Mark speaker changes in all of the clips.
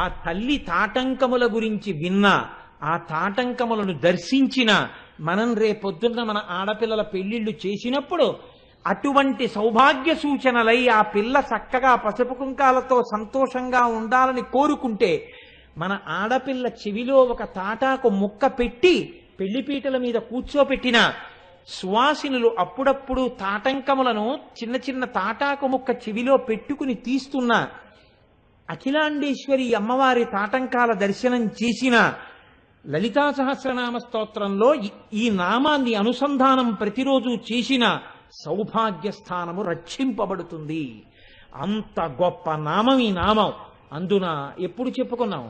Speaker 1: ఆ తల్లి తాటంకముల గురించి విన్నా, ఆ తాటంకములను దర్శించిన మనం రేపొద్దున్న మన ఆడపిల్లల పెళ్లిళ్ళు చేసినప్పుడు అటువంటి సౌభాగ్య సూచనలై ఆ పిల్ల చక్కగా పసుపు కుంకాలతో సంతోషంగా ఉండాలని కోరుకుంటే మన ఆడపిల్ల చెవిలో ఒక తాటాకు ముక్క పెట్టి పెళ్లిపీటల మీద కూర్చోపెట్టిన సువాసినులు అప్పుడప్పుడు తాటంకములను చిన్న చిన్న తాటాకు ముక్క చెవిలో పెట్టుకుని తీస్తున్న అఖిలాండేశ్వరి అమ్మవారి తాటంకాల దర్శనం చేసిన లలితా సహస్రనామ స్తోత్రంలో ఈ నామాన్ని అనుసంధానం ప్రతిరోజు చేసిన సౌభాగ్య స్థానము రక్షింపబడుతుంది. అంత గొప్ప నామం ఈ నామం. అందున ఎప్పుడు చెప్పుకున్నాం?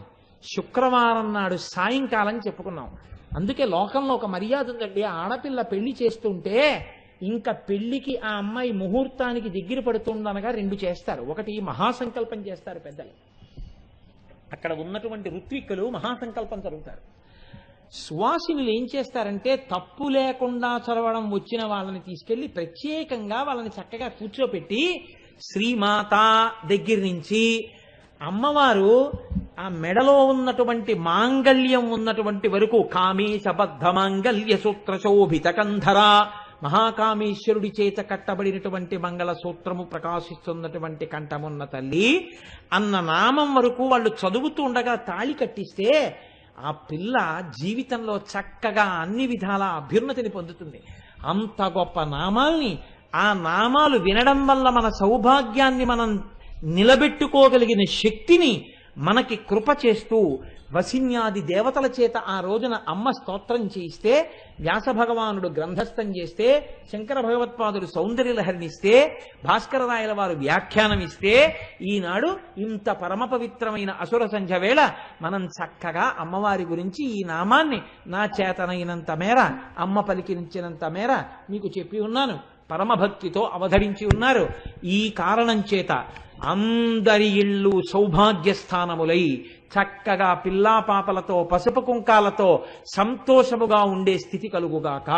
Speaker 1: శుక్రవారం నాడు సాయంకాలం చెప్పుకున్నాం. అందుకే లోకంలో ఒక మర్యాద ఉందండి. ఆడపిల్ల పెళ్లి చేస్తుంటే ఇంకా పెళ్లికి ఆ అమ్మాయి ముహూర్తానికి దగ్గర పడుతుందనగా రెండు చేస్తారు. ఒకటి మహాసంకల్పం చేస్తారు పెద్దలు, అక్కడ ఉన్నటువంటి ఋత్విక్కులు మహాసంకల్పం చదువుతారు. సువాసినులు ఏం చేస్తారంటే తప్పు లేకుండా చదవడం వచ్చిన వాళ్ళని తీసుకెళ్లి ప్రత్యేకంగా వాళ్ళని చక్కగా కూర్చోపెట్టి శ్రీమాత దగ్గర నుంచి అమ్మవారు ఆ మెడలో ఉన్నటువంటి మాంగళ్యం ఉన్నటువంటి వరకు కామేశబద్ధ మాంగళ్య సూత్ర శోభిత కంధర, మహాకామేశ్వరుడి చేత కట్టబడినటువంటి మంగళ సూత్రము ప్రకాశిస్తున్నటువంటి కంఠమున్న తల్లి అన్న నామం వరకు వాళ్ళు చదువుతూ ఉండగా తాళి కట్టిస్తే ఆ పిల్ల జీవితంలో చక్కగా అన్ని విధాల అభ్యున్నతిని పొందుతుంది. అంత గొప్ప నామాల్ని, ఆ నామాలు వినడం వల్ల మన సౌభాగ్యాన్ని మనం నిలబెట్టుకోగలిగిన శక్తిని మనకి కృప చేస్తూ వసిన్యాది దేవతల చేత ఆ రోజున అమ్మ స్తోత్రం చేయిస్తే, వ్యాస భగవానుడు గ్రంథస్థం చేస్తే, శంకర భగవత్పాదుడు సౌందర్యలహరినిస్తే, భాస్కర రాయల వారు వ్యాఖ్యానం ఇస్తే, ఈనాడు ఇంత పరమ పవిత్రమైన అసుర సంధ్య వేళ మనం చక్కగా అమ్మవారి గురించి ఈ నామాన్ని నా చేతనైనంత మేర, అమ్మ పలికించినంత మేర మీకు చెప్పి ఉన్నాను. పరమభక్తితో అవధరించి ఉన్నారు. ఈ కారణం చేత అందరి ఇళ్ళు సౌభాగ్య స్థానములై చక్కగా పిల్లా పాపలతో పసుపు కుంకాలతో సంతోషముగా ఉండే స్థితి కలుగుగాక.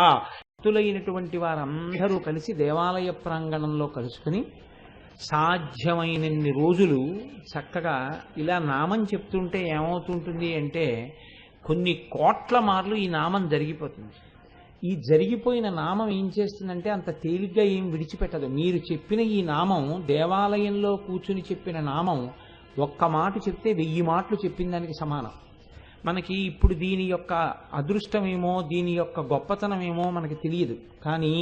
Speaker 1: భక్తులైనటువంటి వారందరూ కలిసి దేవాలయ ప్రాంగణంలో కలుసుకుని సాధ్యమైనన్ని రోజులు చక్కగా ఇలా నామం చెప్తుంటే ఏమవుతుంటుంది అంటే కొన్ని కోట్ల మార్లు ఈ నామం జరిగిపోతుంది. ఈ జరిగిపోయిన నామం ఏం చేస్తుందంటే అంత తేలిగ్గా ఏం విడిచిపెట్టదు. మీరు చెప్పిన ఈ నామం, దేవాలయంలో కూర్చుని చెప్పిన నామం ఒక్క మాట చెప్తే 1000 మాటలు చెప్పిన దానికి సమానం. మనకి ఇప్పుడు దీని యొక్క అదృష్టమేమో, దీని యొక్క గొప్పతనమేమో మనకి తెలియదు. కానీ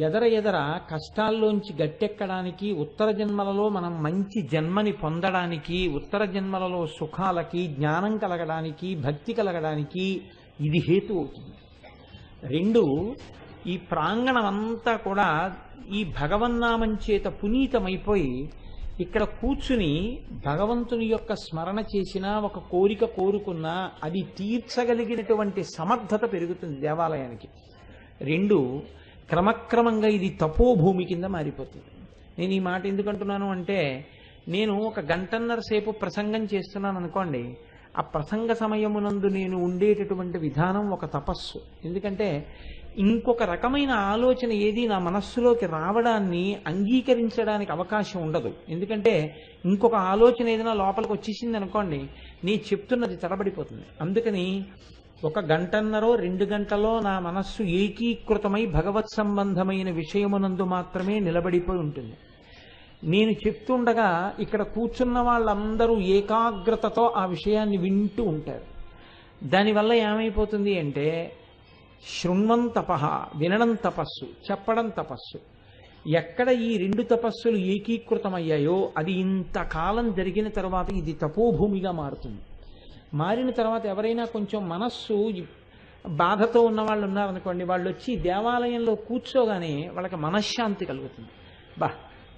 Speaker 1: ఎదర కష్టాల్లోంచి గట్టెక్కడానికి, ఉత్తర జన్మలలో మనం మంచి జన్మని పొందడానికి, ఉత్తర జన్మలలో సుఖాలకి, జ్ఞానం కలగడానికి, భక్తి కలగడానికి ఇది హేతు అవుతుంది. 2, ఈ ప్రాంగణం అంతా కూడా ఈ భగవన్నామం చేత పునీతమైపోయి ఇక్కడ కూర్చుని భగవంతుని యొక్క స్మరణ చేసినా, ఒక కోరిక కోరుకున్నా అది తీర్చగలిగినటువంటి సమర్థత పెరుగుతుంది దేవాలయానికి. 2, క్రమక్రమంగా ఇది తపోభూమి కింద మారిపోతుంది. నేను ఈ మాట ఎందుకంటున్నాను అంటే, నేను ఒక గంటన్నర సేపు ప్రసంగం చేస్తున్నాను అనుకోండి, ఆ ప్రసంగ సమయమునందు నేను ఉండేటటువంటి విధానం ఒక తపస్సు. ఎందుకంటే ఇంకొక రకమైన ఆలోచన ఏది నా మనస్సులోకి రావడాన్ని అంగీకరించడానికి అవకాశం ఉండదు. ఎందుకంటే ఇంకొక ఆలోచన ఏదైనా లోపలికి వచ్చేసింది అనుకోండి, నేను చెప్తున్నది తడబడిపోతుంది. అందుకని 1 గంటన్నరో 2 గంటలో నా మనస్సు ఏకీకృతమై భగవత్ సంబంధమైన విషయమునందు మాత్రమే నిలబడిపోయి ఉంటుంది. నేను చెప్తుండగా ఇక్కడ కూర్చున్న వాళ్ళందరూ ఏకాగ్రతతో ఆ విషయాన్ని వింటూ ఉంటారు. దానివల్ల ఏమైపోతుంది అంటే శృణ్వం తపః, వినడం తపస్సు, చెప్పడం తపస్సు. ఎక్కడ ఈ 2 తపస్సులు ఏకీకృతమయ్యాయో అది ఇంతకాలం జరిగిన తర్వాత ఇది తపోభూమిగా మారుతుంది. మారిన తర్వాత ఎవరైనా కొంచెం మనస్సు బాధతో ఉన్న వాళ్ళు ఉన్నారనుకోండి, వాళ్ళు వచ్చి దేవాలయంలో కూర్చోగానే వాళ్ళకి మనశ్శాంతి కలుగుతుంది.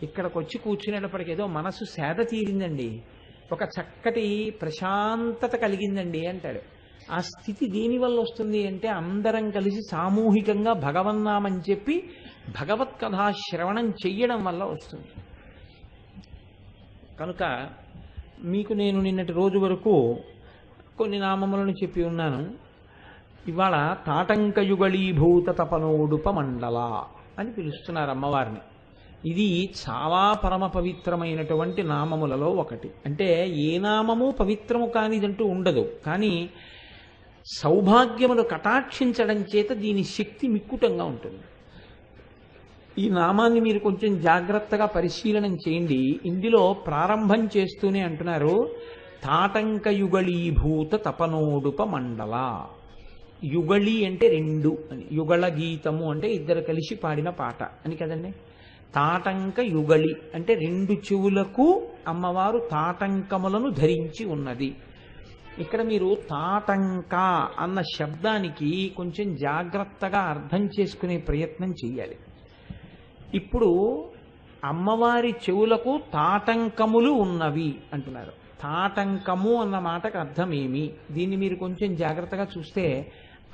Speaker 1: ఇక్కడికి వచ్చి కూర్చునేటప్పటికి ఏదో మనసు సేద తీరిందండి, ఒక చక్కటి ప్రశాంతత కలిగిందండి అంటాడు. ఆ స్థితి దేనివల్ల వస్తుంది అంటే అందరం కలిసి సామూహికంగా భగవన్నామని చెప్పి భగవత్ కథా శ్రవణం చెయ్యడం వల్ల వస్తుంది. కనుక మీకు నేను నిన్నటి రోజు వరకు కొన్ని నామములను చెప్పి ఉన్నాను. ఇవాళ తాటంకయుగళీభూత తపనోడుప మండల అని పిలుస్తున్నారు అమ్మవారిని. ఇది చాలా పరమ పవిత్రమైనటువంటి నామములలో ఒకటి. అంటే ఏ నామము పవిత్రము కానిదంటూ ఉండదు, కానీ సౌభాగ్యమును కటాక్షించడం చేత దీని శక్తి మిక్కుటంగా ఉంటుంది. ఈ నామాన్ని మీరు కొంచెం జాగ్రత్తగా పరిశీలనం చేయండి. ఇందులో ప్రారంభం చేస్తూనే అంటున్నారు, తాటంక యుగళీభూత తపనోడుప మండల. యుగళి అంటే రెండు అని, యుగళ గీతము అంటే ఇద్దరు కలిసి పాడిన పాట అని కదండి. తాటంక యుగళి అంటే రెండు చెవులకు అమ్మవారు తాటంకములను ధరించి ఉన్నది. ఇక్కడ మీరు తాటంక అన్న శబ్దానికి కొంచెం జాగ్రత్తగా అర్థం చేసుకునే ప్రయత్నం చేయాలి. ఇప్పుడు అమ్మవారి చెవులకు తాటంకములు ఉన్నవి అంటున్నారు. తాటంకము అన్న మాటకు అర్థం ఏమి? దీన్ని మీరు కొంచెం జాగ్రత్తగా చూస్తే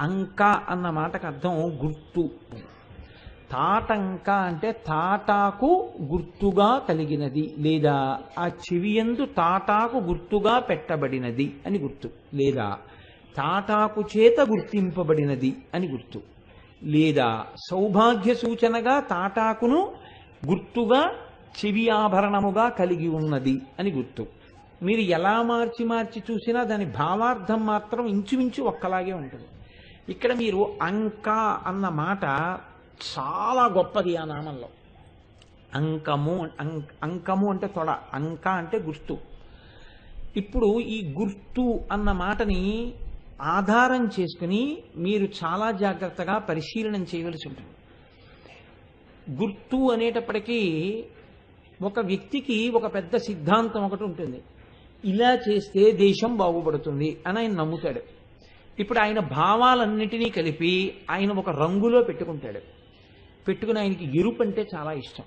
Speaker 1: అంక అన్న మాటకు అర్థం గుర్తు. తాటంక అంటే తాటాకు గుర్తుగా కలిగినది, లేదా ఆ చెవియందు తాటాకు గుర్తుగా పెట్టబడినది అని గుర్తు, లేదా తాటాకు చేత గుర్తింపబడినది అని గుర్తు, లేదా సౌభాగ్య సూచనగా తాటాకును గుర్తుగా చెవి ఆభరణముగా కలిగి ఉన్నది అని గుర్తు. మీరు ఎలా మార్చి మార్చి చూసినా దాని భావార్థం మాత్రం ఇంచుమించు ఒక్కలాగే ఉంటుంది. ఇక్కడ మీరు అంక అన్న మాట చాలా గొప్పది ఆ నామంలో. అంకము అంటే తొడ, అంక అంటే గుర్తు. ఇప్పుడు ఈ గుర్తు అన్న మాటని ఆధారం చేసుకుని మీరు చాలా జాగ్రత్తగా పరిశీలనం చేయవలసి ఉంటుంది. గుర్తు అనేటప్పటికీ ఒక వ్యక్తికి ఒక పెద్ద సిద్ధాంతం ఒకటి ఉంటుంది, ఇలా చేస్తే దేశం బాగుపడుతుంది అని ఆయన నమ్ముతాడు. ఇప్పుడు ఆయన భావాలన్నిటినీ కలిపి ఆయన ఒక రంగులో పెట్టుకుంటాడు. పెట్టుకుని ఆయనకి ఎరుపు అంటే చాలా ఇష్టం.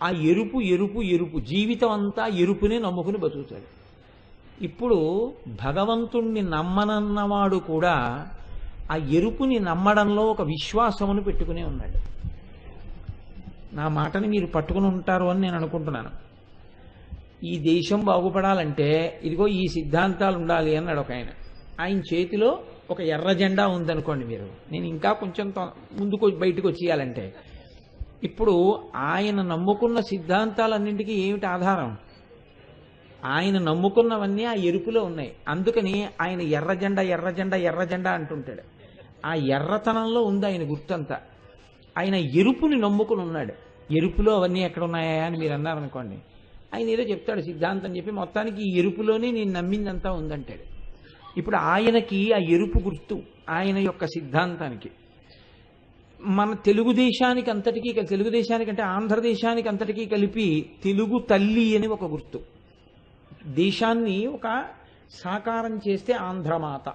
Speaker 1: ఆ ఎరుపు ఎరుపు ఎరుపు జీవితం అంతా ఎరుపునే నమ్ముకుని బతుకుతాడు. ఇప్పుడు భగవంతుణ్ణి నమ్మనన్నవాడు కూడా ఆ ఎరుపుని నమ్మడంలో ఒక విశ్వాసమును పెట్టుకునే ఉన్నాడు. నా మాటని మీరు పట్టుకుని ఉంటారు అని నేను అనుకుంటున్నాను. ఈ దేశం బాగుపడాలంటే ఇదిగో ఈ సిద్ధాంతాలు ఉండాలి అన్నాడు ఒక ఆయన. ఆయన చేతిలో ఒక ఎర్ర జెండా ఉందనుకోండి, మీరు నేను ఇంకా కొంచెం ముందుకు బయటకు వచ్చేయాలంటే, ఇప్పుడు ఆయన నమ్ముకున్న సిద్ధాంతాలన్నింటికీ ఏమిటి ఆధారం? ఆయన నమ్ముకున్నవన్నీ ఆ ఎరుపులో ఉన్నాయి. అందుకని ఆయన ఎర్ర జెండా ఎర్ర జెండా ఎర్ర జెండా అంటుంటాడు. ఆ ఎర్రతనంలో ఉంది ఆయన గుర్తంతా. ఆయన ఎరుపుని నమ్ముకుని ఉన్నాడు. ఎరుపులో అవన్నీ ఎక్కడ ఉన్నాయా అని మీరు అన్నారనుకోండి, ఆయన ఏదో చెప్తాడు సిద్ధాంతం చెప్పి, మొత్తానికి ఈ ఎరుపులోనే నేను నమ్మిందంతా ఉందంటాడు. ఇప్పుడు ఆయనకి ఆ ఎరుపు గుర్తు ఆయన యొక్క సిద్ధాంతానికి. మన తెలుగుదేశానికి అంతటికీ, తెలుగుదేశానికి అంటే ఆంధ్రదేశానికి అంతటికీ కలిపి తెలుగు తల్లి అని ఒక గుర్తు. దేశాన్ని ఒక సాకారం చేస్తే ఆంధ్రమాత.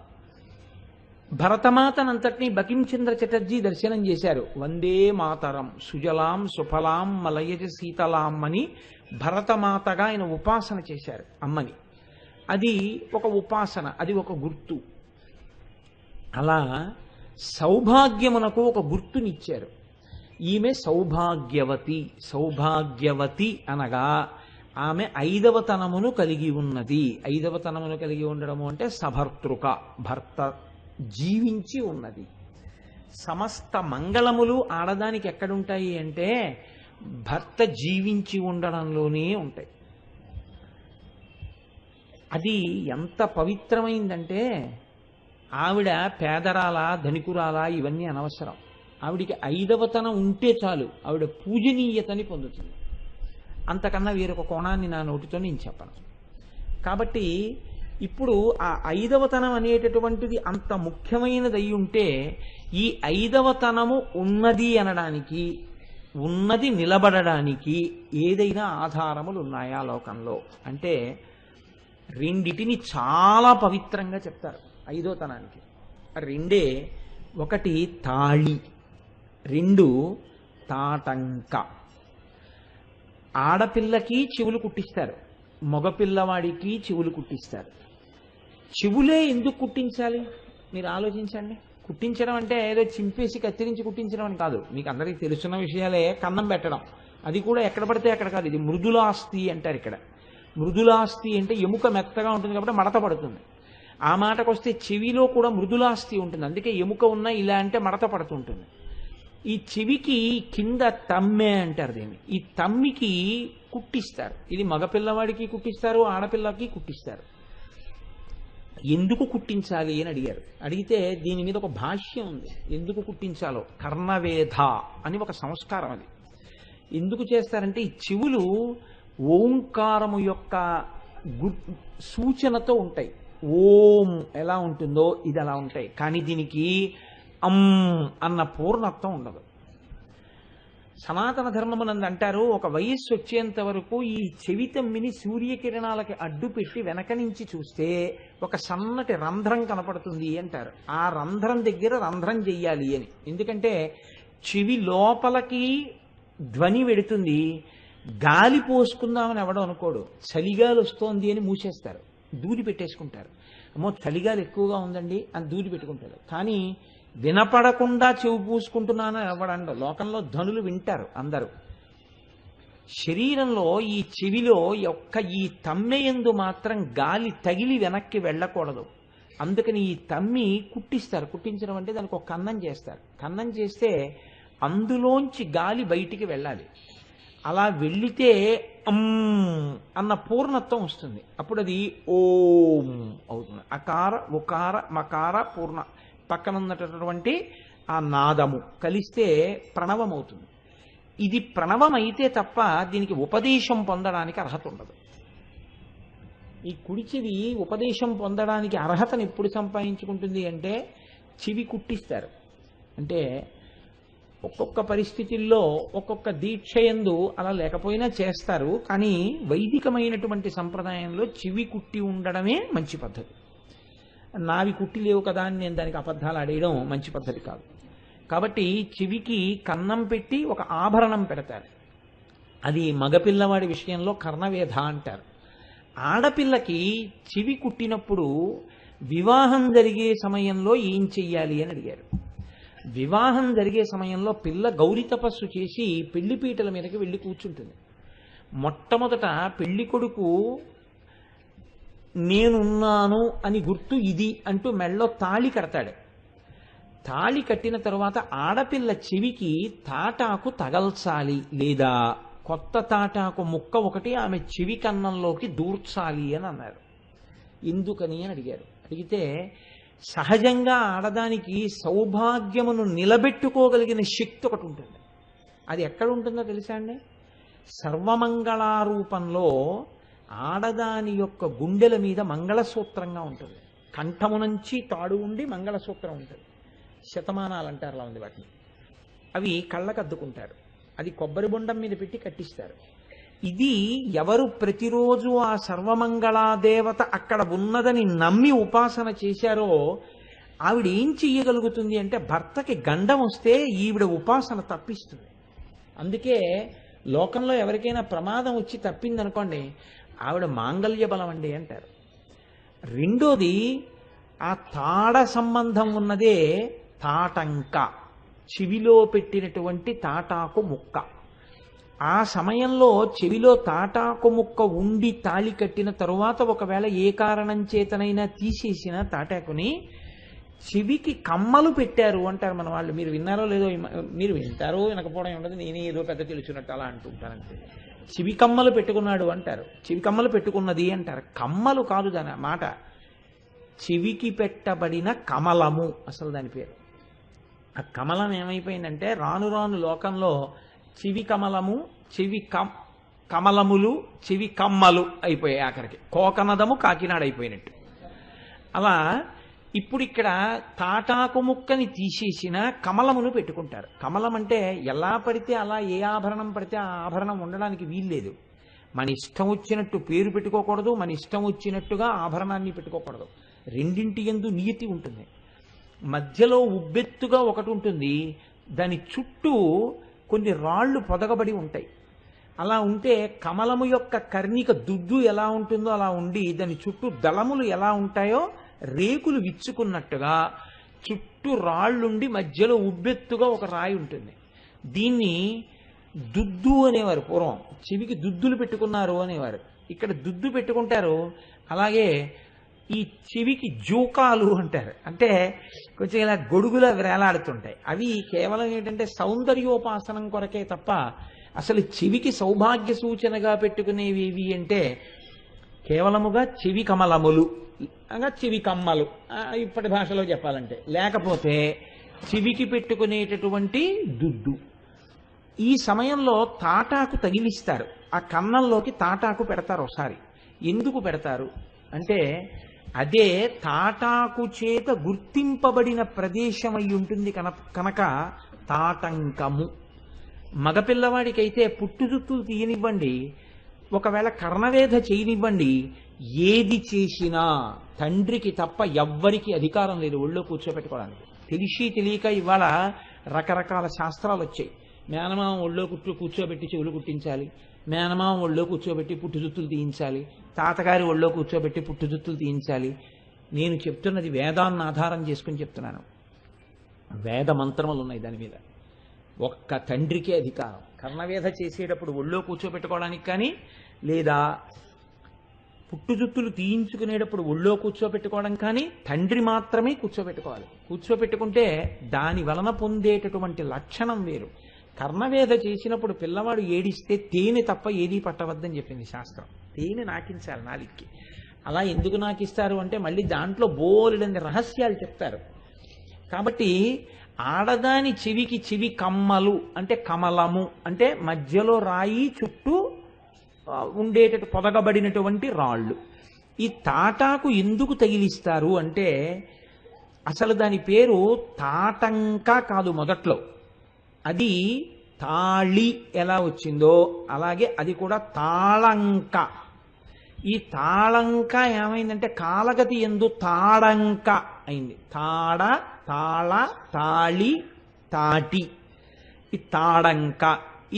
Speaker 1: భరతమాతనంతటినీ బకించంద్ర చటర్జీ దర్శనం చేశారు. వందే మాతరం సుజలాం సుఫలాం మలయజ శీతలాం అని భరతమాతగా ఆయన ఉపాసన చేశారు అమ్మని. అది ఒక ఉపాసన, అది ఒక గుర్తు. అలా సౌభాగ్యమునకు ఒక గుర్తునిచ్చారు. ఈమె సౌభాగ్యవతి. సౌభాగ్యవతి అనగా ఆమె ఐదవతనమును కలిగి ఉన్నది. ఐదవతనమును కలిగి ఉండడము అంటే సభర్తృక, భర్త జీవించి ఉన్నది. సమస్త మంగళములు ఆడదానికి ఎక్కడుంటాయి అంటే భర్త జీవించి ఉండడంలోనే ఉంటాయి. అది ఎంత పవిత్రమైందంటే ఆవిడ పేదరాలా ధనికురాలా ఇవన్నీ అనవసరం. ఆవిడికి ఐదవతనం ఉంటే చాలు, ఆవిడ పూజనీయతని పొందుతుంది. అంతకన్నా వేరొక కోణాన్ని నా నోటితో నేను చెప్పను. కాబట్టి ఇప్పుడు ఆ ఐదవతనం అనేటటువంటిది అంత ముఖ్యమైనది అయి ఉంటే, ఈ ఐదవతనము ఉన్నది అనడానికి, ఉన్నది నిలబడడానికి ఏదైనా ఆధారములు ఉన్నాయా లోకంలో అంటే రెండిటిని చాలా పవిత్రంగా చెప్తారు ఐదోతనానికి. రెండే, ఒకటి తాళి, రెండు తాటంక. ఆడపిల్లకి చెవులు కుట్టిస్తారు, మగపిల్లవాడికి చెవులు కుట్టిస్తారు. చెవులే ఎందుకు కుట్టించాలి మీరు ఆలోచించండి. కుట్టించడం అంటే ఏదో చింపేసి కత్తిరించి కుట్టించడం అని కాదు. మీకు అందరికీ తెలుసున్న విషయాలే. కన్నం పెట్టడం, అది కూడా ఎక్కడ పడితే అక్కడ కాదు. ఇది మృదులాస్థి అంటారు ఇక్కడ. మృదులాస్థి అంటే ఎముక మెత్తగా ఉంటుంది కాబట్టి మడత పడుతుంది. ఆ మాటకు వస్తే చెవిలో కూడా మృదులాస్థి ఉంటుంది, అందుకే ఎముక ఉన్నా ఇలా అంటే మడత పడుతుంటుంది. ఈ చెవికి కింద తమ్మె అంటారు దీన్ని. ఈ తమ్మికి కుట్టిస్తారు. ఇది మగపిల్లవాడికి కుట్టిస్తారు, ఆడపిల్లకి కుట్టిస్తారు. ఎందుకు కుట్టించాలి అని అడిగారు. అడిగితే దీని మీద ఒక భాష్యం ఉంది. ఎందుకు కుట్టించాలో. కర్ణవేధ అని ఒక సంస్కారం అది. ఎందుకు చేస్తారంటే ఈ చెవులు ఓంకారము యొక్క సూచనతో ఉంటాయి. ఓం ఎలా ఉంటుందో ఇది అలా ఉంటాయి. కానీ దీనికి అన్న పూర్ణత్వం ఉండదు. సనాతన ధర్మమునందు అంటారు, ఒక వయస్సు వచ్చేంత వరకు ఈ చెవి తమ్మిని సూర్యకిరణాలకి అడ్డు పెట్టి వెనక నుంచి చూస్తే ఒక సన్నటి రంధ్రం కనపడుతుంది అంటారు. ఆ రంధ్రం దగ్గర రంధ్రం చెయ్యాలి అని. ఎందుకంటే చెవి లోపలికి ధ్వని వెడుతుంది, గాలి పోసుకుందామని ఎవడో అనుకోడు. చలిగాలి వస్తోంది అని మూసేస్తారు, దూది పెట్టేసుకుంటారు. అమ్మో చలిగాలి ఎక్కువగా ఉందండి అని దూది పెట్టుకుంటారు. కానీ వినపడకుండా చెవి పూసుకుంటున్నాను ఎవడండో. లోకంలో ధ్వనులు వింటారు అందరూ. శరీరంలో ఈ చెవిలో ఈ తమ్మెయందు మాత్రం గాలి తగిలి వెనక్కి వెళ్ళకూడదు. అందుకని ఈ తమ్మి కుట్టిస్తారు. కుట్టించడం అంటే దానికి ఒక కన్నం చేస్తారు. కన్నం చేస్తే అందులోంచి గాలి బయటికి వెళ్ళాలి. అలా వెళ్ళితే అన్న పూర్ణత్వం వస్తుంది. అప్పుడు అది ఓం అవుతుంది. అకార ఉకార మకార పూర్ణ పక్కన ఉన్నటువంటి ఆ నాదము కలిస్తే ప్రణవం అవుతుంది. ఇది ప్రణవం అయితే తప్ప దీనికి ఉపదేశం పొందడానికి అర్హత ఉండదు. ఈ కుడి చెవి ఉపదేశం పొందడానికి అర్హతను ఎప్పుడు సంపాదించుకుంటుంది అంటే చెవి కుట్టిస్తారు. అంటే ఒక్కొక్క పరిస్థితుల్లో ఒక్కొక్క దీక్షయందు అలా లేకపోయినా చేస్తారు. కానీ వైదికమైనటువంటి సంప్రదాయంలో చెవి కుట్టి ఉండడమే మంచి పద్ధతి. నావి కుట్టి లేవు కదా అని నేను దానికి అబద్ధాలు ఆడేయడం మంచి పద్ధతి కాదు. కాబట్టి చెవికి కన్నం పెట్టి ఒక ఆభరణం పెడతారు. అది మగపిల్లవాడి విషయంలో కర్ణవేధ అంటారు. ఆడపిల్లకి చెవి కుట్టినప్పుడు వివాహం జరిగే సమయంలో ఏం చెయ్యాలి అని అడిగారు. వివాహం జరిగే సమయంలో పిల్ల గౌరీ తపస్సు చేసి పెళ్లిపీటల మీదకి వెళ్ళి కూర్చుంటుంది. మొట్టమొదట పెళ్లి కొడుకు నేనున్నాను అని గుర్తు ఇది అంటూ మెళ్ళో తాళి కడతాడు. తాళి కట్టిన తరువాత ఆడపిల్ల చెవికి తాటాకు తగల్చాలి, లేదా కొత్త తాటాకు ముక్క ఒకటి ఆమె చెవి కన్నంలోకి దూర్చాలి అని అన్నారు. ఎందుకని అని అడిగారు. అడిగితే సహజంగా ఆడదానికి సౌభాగ్యమును నిలబెట్టుకోగలిగిన శక్తి ఒకటి ఉంటుంది. అది ఎక్కడ ఉంటుందో తెలుసా అండి? సర్వమంగళారూపంలో ఆడదాని యొక్క గుండెల మీద మంగళసూత్రంగా ఉంటుంది. కంఠము నుంచి తాడు ఉండి మంగళసూత్రం ఉంటుంది. శతమానాలు అంటారు అలా ఉంది వాటిని. అవి కళ్ళకద్దుకుంటారు. అది కొబ్బరి బొండం మీద పెట్టి కట్టిస్తారు. ఇది ఎవరు ప్రతిరోజు ఆ సర్వమంగళాదేవత అక్కడ ఉన్నదని నమ్మి ఉపాసన చేశారో ఆవిడ ఏం చెయ్యగలుగుతుంది అంటే భర్తకి గండం వస్తే ఈవిడ ఉపాసన తప్పిస్తుంది. అందుకే లోకంలో ఎవరికైనా ప్రమాదం వచ్చి తప్పిందనుకోండి, ఆవిడ మాంగళ్య బలం అండి అంటారు. రెండోది ఆ తాడ సంబంధం ఉన్నదే తాటంక, చెవిలో పెట్టినటువంటి తాటాకు ముక్క. ఆ సమయంలో చెవిలో తాటాకు ముక్క ఉండి తాళి కట్టిన తరువాత ఒకవేళ ఏ కారణం చేతనైనా తీసేసిన తాటాకుని చెవికి కమ్మలు పెట్టారు అంటారు మన వాళ్ళు. మీరు విన్నారో లేదో, మీరు వింటారో వినకపోవడం ఉండదు, నేనే ఏదో పెద్ద తెలుసున్నట్టు అలా అంటుంటానంతే. చెవి కమ్మలు పెట్టుకున్నాడు అంటారు, చెవి కమ్మలు పెట్టుకున్నది అంటారు. కమ్మలు కాదు దాని మాట, చెవికి పెట్టబడిన కమలము అసలు దాని పేరు. ఆ కమలం ఏమైపోయిందంటే రాను రాను లోకంలో చెవి కమలము, చెవి కమలములు, చెవి కమ్మలు అయిపోయాయి. ఆఖరికి కోకనదము కాకినాడ అయిపోయినట్టు. అలా ఇప్పుడు ఇక్కడ తాటాకు ముక్కని తీసేసిన కమలమును పెట్టుకుంటారు. కమలం అంటే ఎలా పడితే అలా ఏ ఆభరణం పడితే ఆ ఆభరణం ఉండడానికి వీల్లేదు. మన ఇష్టం వచ్చినట్టు పేరు పెట్టుకోకూడదు, మన ఇష్టం వచ్చినట్టుగా ఆభరణాన్ని పెట్టుకోకూడదు. రెండింటి యందు నియతి ఉంటుంది. మధ్యలో ఉబ్బెత్తుగా ఒకటి ఉంటుంది, దాని చుట్టూ కొన్ని రాళ్ళు పొదగబడి ఉంటాయి. అలా ఉంటే కమలము యొక్క కర్ణిక దుద్దు ఎలా ఉంటుందో అలా ఉండి దాని చుట్టూ దళములు ఎలా ఉంటాయో రేకులు విచ్చుకున్నట్టుగా చుట్టూ రాళ్ళుండి మధ్యలో ఉబ్బెత్తుగా ఒక రాయి ఉంటుంది. దీన్ని దుద్దు అనేవారు పూర్వం. చెవికి దుద్దులు పెట్టుకున్నారు అనేవారు. ఇక్కడ దుద్దు పెట్టుకుంటారు. అలాగే ఈ చెవికి జూకాలు అంటారు, అంటే కొంచెం ఇలా గొడుగులా వేలాడుతుంటాయి. అవి కేవలం ఏంటంటే సౌందర్యోపాసనం కొరకే తప్ప అసలు చెవికి సౌభాగ్య సూచనగా పెట్టుకునేవి ఏవి అంటే కేవలముగా చెవి కమలములు, అనగా చెవి కమ్మలు ఇప్పటి భాషలో చెప్పాలంటే, లేకపోతే చెవికి పెట్టుకునేటటువంటి దుద్దు. ఈ సమయంలో తాటాకు తగిలిస్తారు, ఆ కన్నంలోకి తాటాకు పెడతారు ఒకసారి. ఎందుకు పెడతారు అంటే అదే తాటాకు చేత గుర్తింపబడిన ప్రదేశం అయి ఉంటుంది కనుక తాటంకము. మగపిల్లవాడికైతే పుట్టుజుత్తులు తీయనివ్వండి, ఒకవేళ కర్ణవేధ చేయనివ్వండి, ఏది చేసినా తండ్రికి తప్ప ఎవ్వరికి అధికారం లేదు ఒళ్ళో కూర్చోబెట్టుకోవడానికి. తెలిసి తెలియక ఇవాళ రకరకాల శాస్త్రాలు వచ్చాయి. మేనమామ ఒళ్ళో కూర్చోబెట్టి చెవులు కుట్టించాలి, మేనమామ ఒళ్ళో కూర్చోబెట్టి పుట్టుజుత్తులు తీయించాలి, తాతగారి ఒళ్ళో కూర్చోబెట్టి పుట్టుజుత్తులు తీయించాలి. నేను చెప్తున్నది వేదాన్ని ఆధారం చేసుకుని చెప్తున్నాను. వేద మంత్రములు ఉన్నాయి దాని మీద. ఒక్క తండ్రికే అధికారం. కర్ణవేధ చేసేటప్పుడు ఒళ్ళో కూర్చోబెట్టుకోవడానికి కానీ, లేదా పుట్టుజుత్తులు తీయించుకునేటప్పుడు ఒళ్ళో కూర్చోబెట్టుకోవడం కానీ తండ్రి మాత్రమే కూర్చోబెట్టుకోవాలి. కూర్చోబెట్టుకుంటే దాని వలన పొందేటటువంటి లక్షణం వేరు. కర్ణవేధ చేసినప్పుడు పిల్లవాడు ఏడిస్తే తేనె తప్ప ఏదీ పట్టవద్దని చెప్పింది శాస్త్రం. తేనె నాకించాలి నాలికి. అలా ఎందుకు నాకిస్తారు అంటే మళ్ళీ దాంట్లో బోలెడన్ని రహస్యాలు చెప్తారు. కాబట్టి ఆడదాని చెవికి చెవి కమ్మలు అంటే కమలము అంటే మధ్యలో రాయి, చుట్టూ ఉండేటట్టు పొదగబడినటువంటి రాళ్ళు. ఈ తాటాకు ఎందుకు తగిలిస్తారు అంటే అసలు దాని పేరు తాటంక కాదు. మొదట్లో అది తాళి ఎలా వచ్చిందో అలాగే అది కూడా తాళంక. ఈ తాళంక ఏమైందంటే కాలగతి ఎందు తాడంక అయింది. తాళ, తాళి, తాటి, ఈ తాడంక.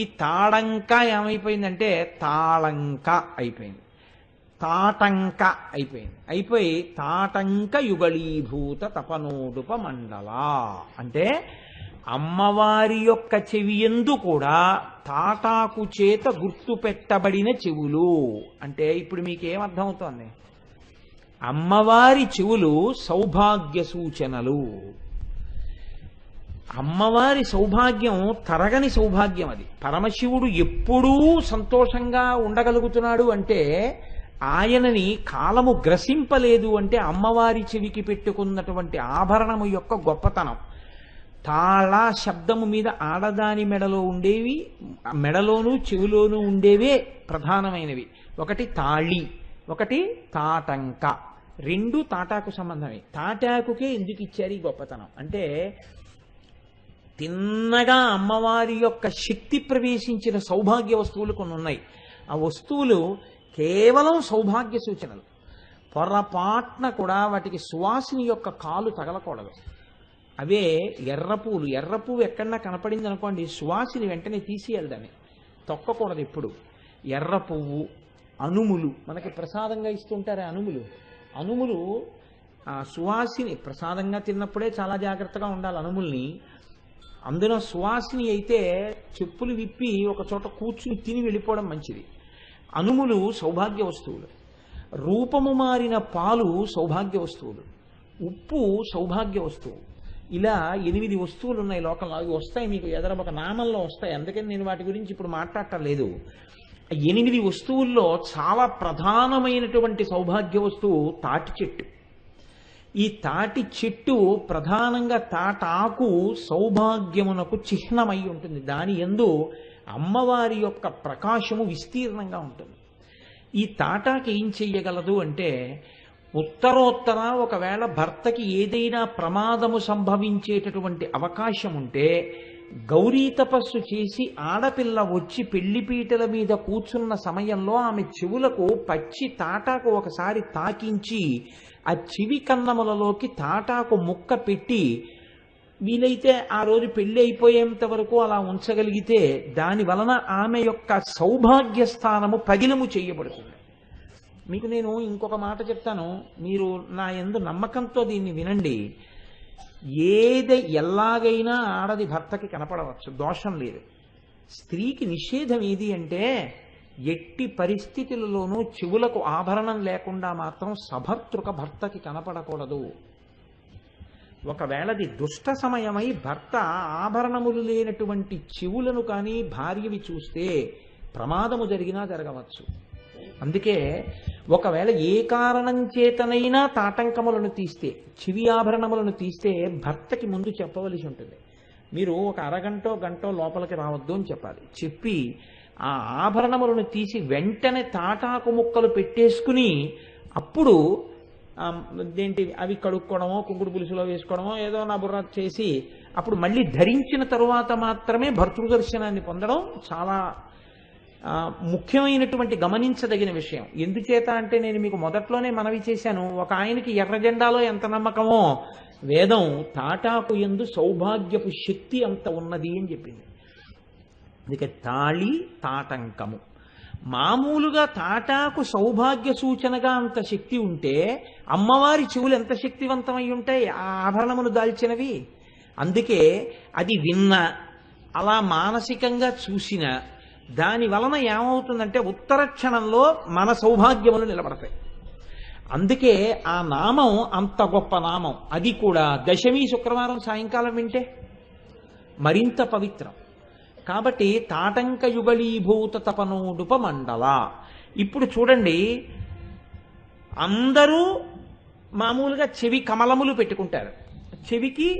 Speaker 1: ఈ తాడంక ఏమైపోయిందంటే తాళంక అయిపోయింది, తాటంక అయిపోయింది. అయిపోయి తాటంక యుగళీభూత తపనోడుప మండల అంటే అమ్మవారి యొక్క చెవి యందు కూడా తాటాకు చేత గుర్తు పెట్టబడిన చెవులు. అంటే ఇప్పుడు మీకేమర్థమవుతోంది? అమ్మవారి చెవులు సౌభాగ్య సూచనలు. అమ్మవారి సౌభాగ్యం తరగని సౌభాగ్యం. అది పరమశివుడు ఎప్పుడూ సంతోషంగా ఉండగలుగుతున్నాడు అంటే, ఆయనని కాలము గ్రసింపలేదు అంటే అమ్మవారి చెవికి పెట్టుకున్నటువంటి ఆభరణము యొక్క గొప్పతనం. తాళ శబ్దము మీద ఆడదాని మెడలో ఉండేవి, మెడలోనూ చెవిలోనూ ఉండేవే ప్రధానమైనవి. ఒకటి తాళి, ఒకటి తాటంక. రెండు తాటాకు సంబంధమే. తాటాకుకే ఎందుకు ఇచ్చారు ఈ గొప్పతనం అంటే తిన్నగా అమ్మవారి యొక్క శక్తి ప్రవేశించిన సౌభాగ్య వస్తువులు కొన్ని ఉన్నాయి. ఆ వస్తువులు కేవలం సౌభాగ్య సూచనలు. పొరపాట్న కూడా వాటికి సువాసిని యొక్క కాలు తగలకూడదు. అవే ఎర్రపూలు. ఎర్రపువ్వు ఎక్కడన్నా కనపడింది అనుకోండి, సువాసిని వెంటనే తీసేయాలి, దాన్ని తొక్కకూడదు ఎప్పుడు. ఎర్ర పువ్వు, అనుములు మనకి ప్రసాదంగా ఇస్తుంటారే అనుములు. అనుములు సువాసిని ప్రసాదంగా తిన్నప్పుడే చాలా జాగ్రత్తగా ఉండాలి అనుముల్ని. అందులో సువాసిని అయితే చెప్పులు విప్పి ఒక చోట కూర్చుని తిని వెళ్ళిపోవడం మంచిది. అనుములు సౌభాగ్య వస్తువులు. రూపము మారిన పాలు సౌభాగ్య వస్తువులు. ఉప్పు సౌభాగ్య వస్తువు. ఇలా 8 వస్తువులు ఉన్నాయి లోకంలో. అవి వస్తాయి మీకు ఎదర ఒక నామంలో వస్తాయి. అందుకని నేను వాటి గురించి ఇప్పుడు మాట్లాడటం లేదు. 8 వస్తువుల్లో చాలా ప్రధానమైనటువంటి సౌభాగ్య వస్తువు తాటి చెట్టు. ఈ తాటి చెట్టు ప్రధానంగా తాటాకు సౌభాగ్యమునకు చిహ్నమై ఉంటుంది. దాని యందు అమ్మవారి యొక్క ప్రకాశము విస్తీర్ణంగా ఉంటుంది. ఈ తాటాకు ఏం చెయ్యగలదు అంటే ఉత్తరోత్తర ఒకవేళ భర్తకి ఏదైనా ప్రమాదము సంభవించేటటువంటి అవకాశం ఉంటే గౌరీ తపస్సు చేసి ఆడపిల్ల వచ్చి పెళ్లిపీటల మీద కూర్చున్న సమయంలో ఆమె చెవులకు పచ్చి తాటాకు ఒకసారి తాకించి ఆ చెవి కన్నములలోకి తాటాకు ముక్క పెట్టి వీలైతే ఆ రోజు పెళ్లి అయిపోయేంత వరకు అలా ఉంచగలిగితే దాని వలన ఆమె యొక్క సౌభాగ్య స్థానము పగిలము చేయబడుతుంది. మీకు నేను ఇంకొక మాట చెప్తాను, మీరు నా యందు నమ్మకంతో దీన్ని వినండి. ఎలాగైనా ఆడది భర్తకి కనపడవచ్చు, దోషం లేదు. స్త్రీకి నిషేధం ఏది అంటే ఎట్టి పరిస్థితులలోనూ చెవులకు ఆభరణం లేకుండా మాత్రం సభర్తృక భర్తకి కనపడకూడదు. ఒకవేళది దుష్ట సమయమై భర్త ఆభరణములు లేనటువంటి చెవులను కానీ భార్యవి చూస్తే ప్రమాదము జరిగినా జరగవచ్చు. అందుకే ఒకవేళ ఏ కారణం చేతనైనా తాటంకములను తీస్తే, చెవి ఆభరణములను తీస్తే భర్తకి ముందు చెప్పవలసి ఉంటుంది. మీరు ఒక అరగంటో గంటో లోపలికి రావద్దు అని చెప్పాలి. చెప్పి ఆ ఆభరణములను తీసి వెంటనే తాటాకు ముక్కలు పెట్టేసుకుని అప్పుడు అవి కడుక్కోవడమో కుంకుడు పులుసులో వేసుకోవడమో ఏదో నా బుర్ర చేసి అప్పుడు మళ్ళీ ధరించిన తరువాత మాత్రమే భర్తృదర్శనాన్ని పొందడం చాలా ముఖ్యమైనటువంటి గమనించదగిన విషయం. ఎందుచేత అంటే నేను మీకు మొదట్లోనే మనవి చేశాను, ఒక ఆయనకి ఎర్ర జెండాలో ఎంత నమ్మకమో వేదం తాటాకు యందు సౌభాగ్యపు శక్తి అంత ఉన్నది అని చెప్పింది. అందుకే తాళి తాటంకము. మామూలుగా తాటాకు సౌభాగ్య సూచనగా అంత శక్తి ఉంటే అమ్మవారి చెవులు ఎంత శక్తివంతమై ఉంటాయి ఆ ఆభరణములు దాల్చినవి. అందుకే అది విన్న, అలా మానసికంగా చూసిన దాని వలన ఏమవుతుందంటే ఉత్తర క్షణంలో మన సౌభాగ్యములు నిలబడతాయి. అందుకే ఆ నామం అంత గొప్ప నామం. అది కూడా దశమి శుక్రవారం సాయంకాలం వింటే మరింత పవిత్రం. కాబట్టి తాటంక యుగళీభూత తపనోడుప మండల. ఇప్పుడు చూడండి, అందరూ మామూలుగా చెవి కమలములు పెట్టుకుంటారు, చెవికి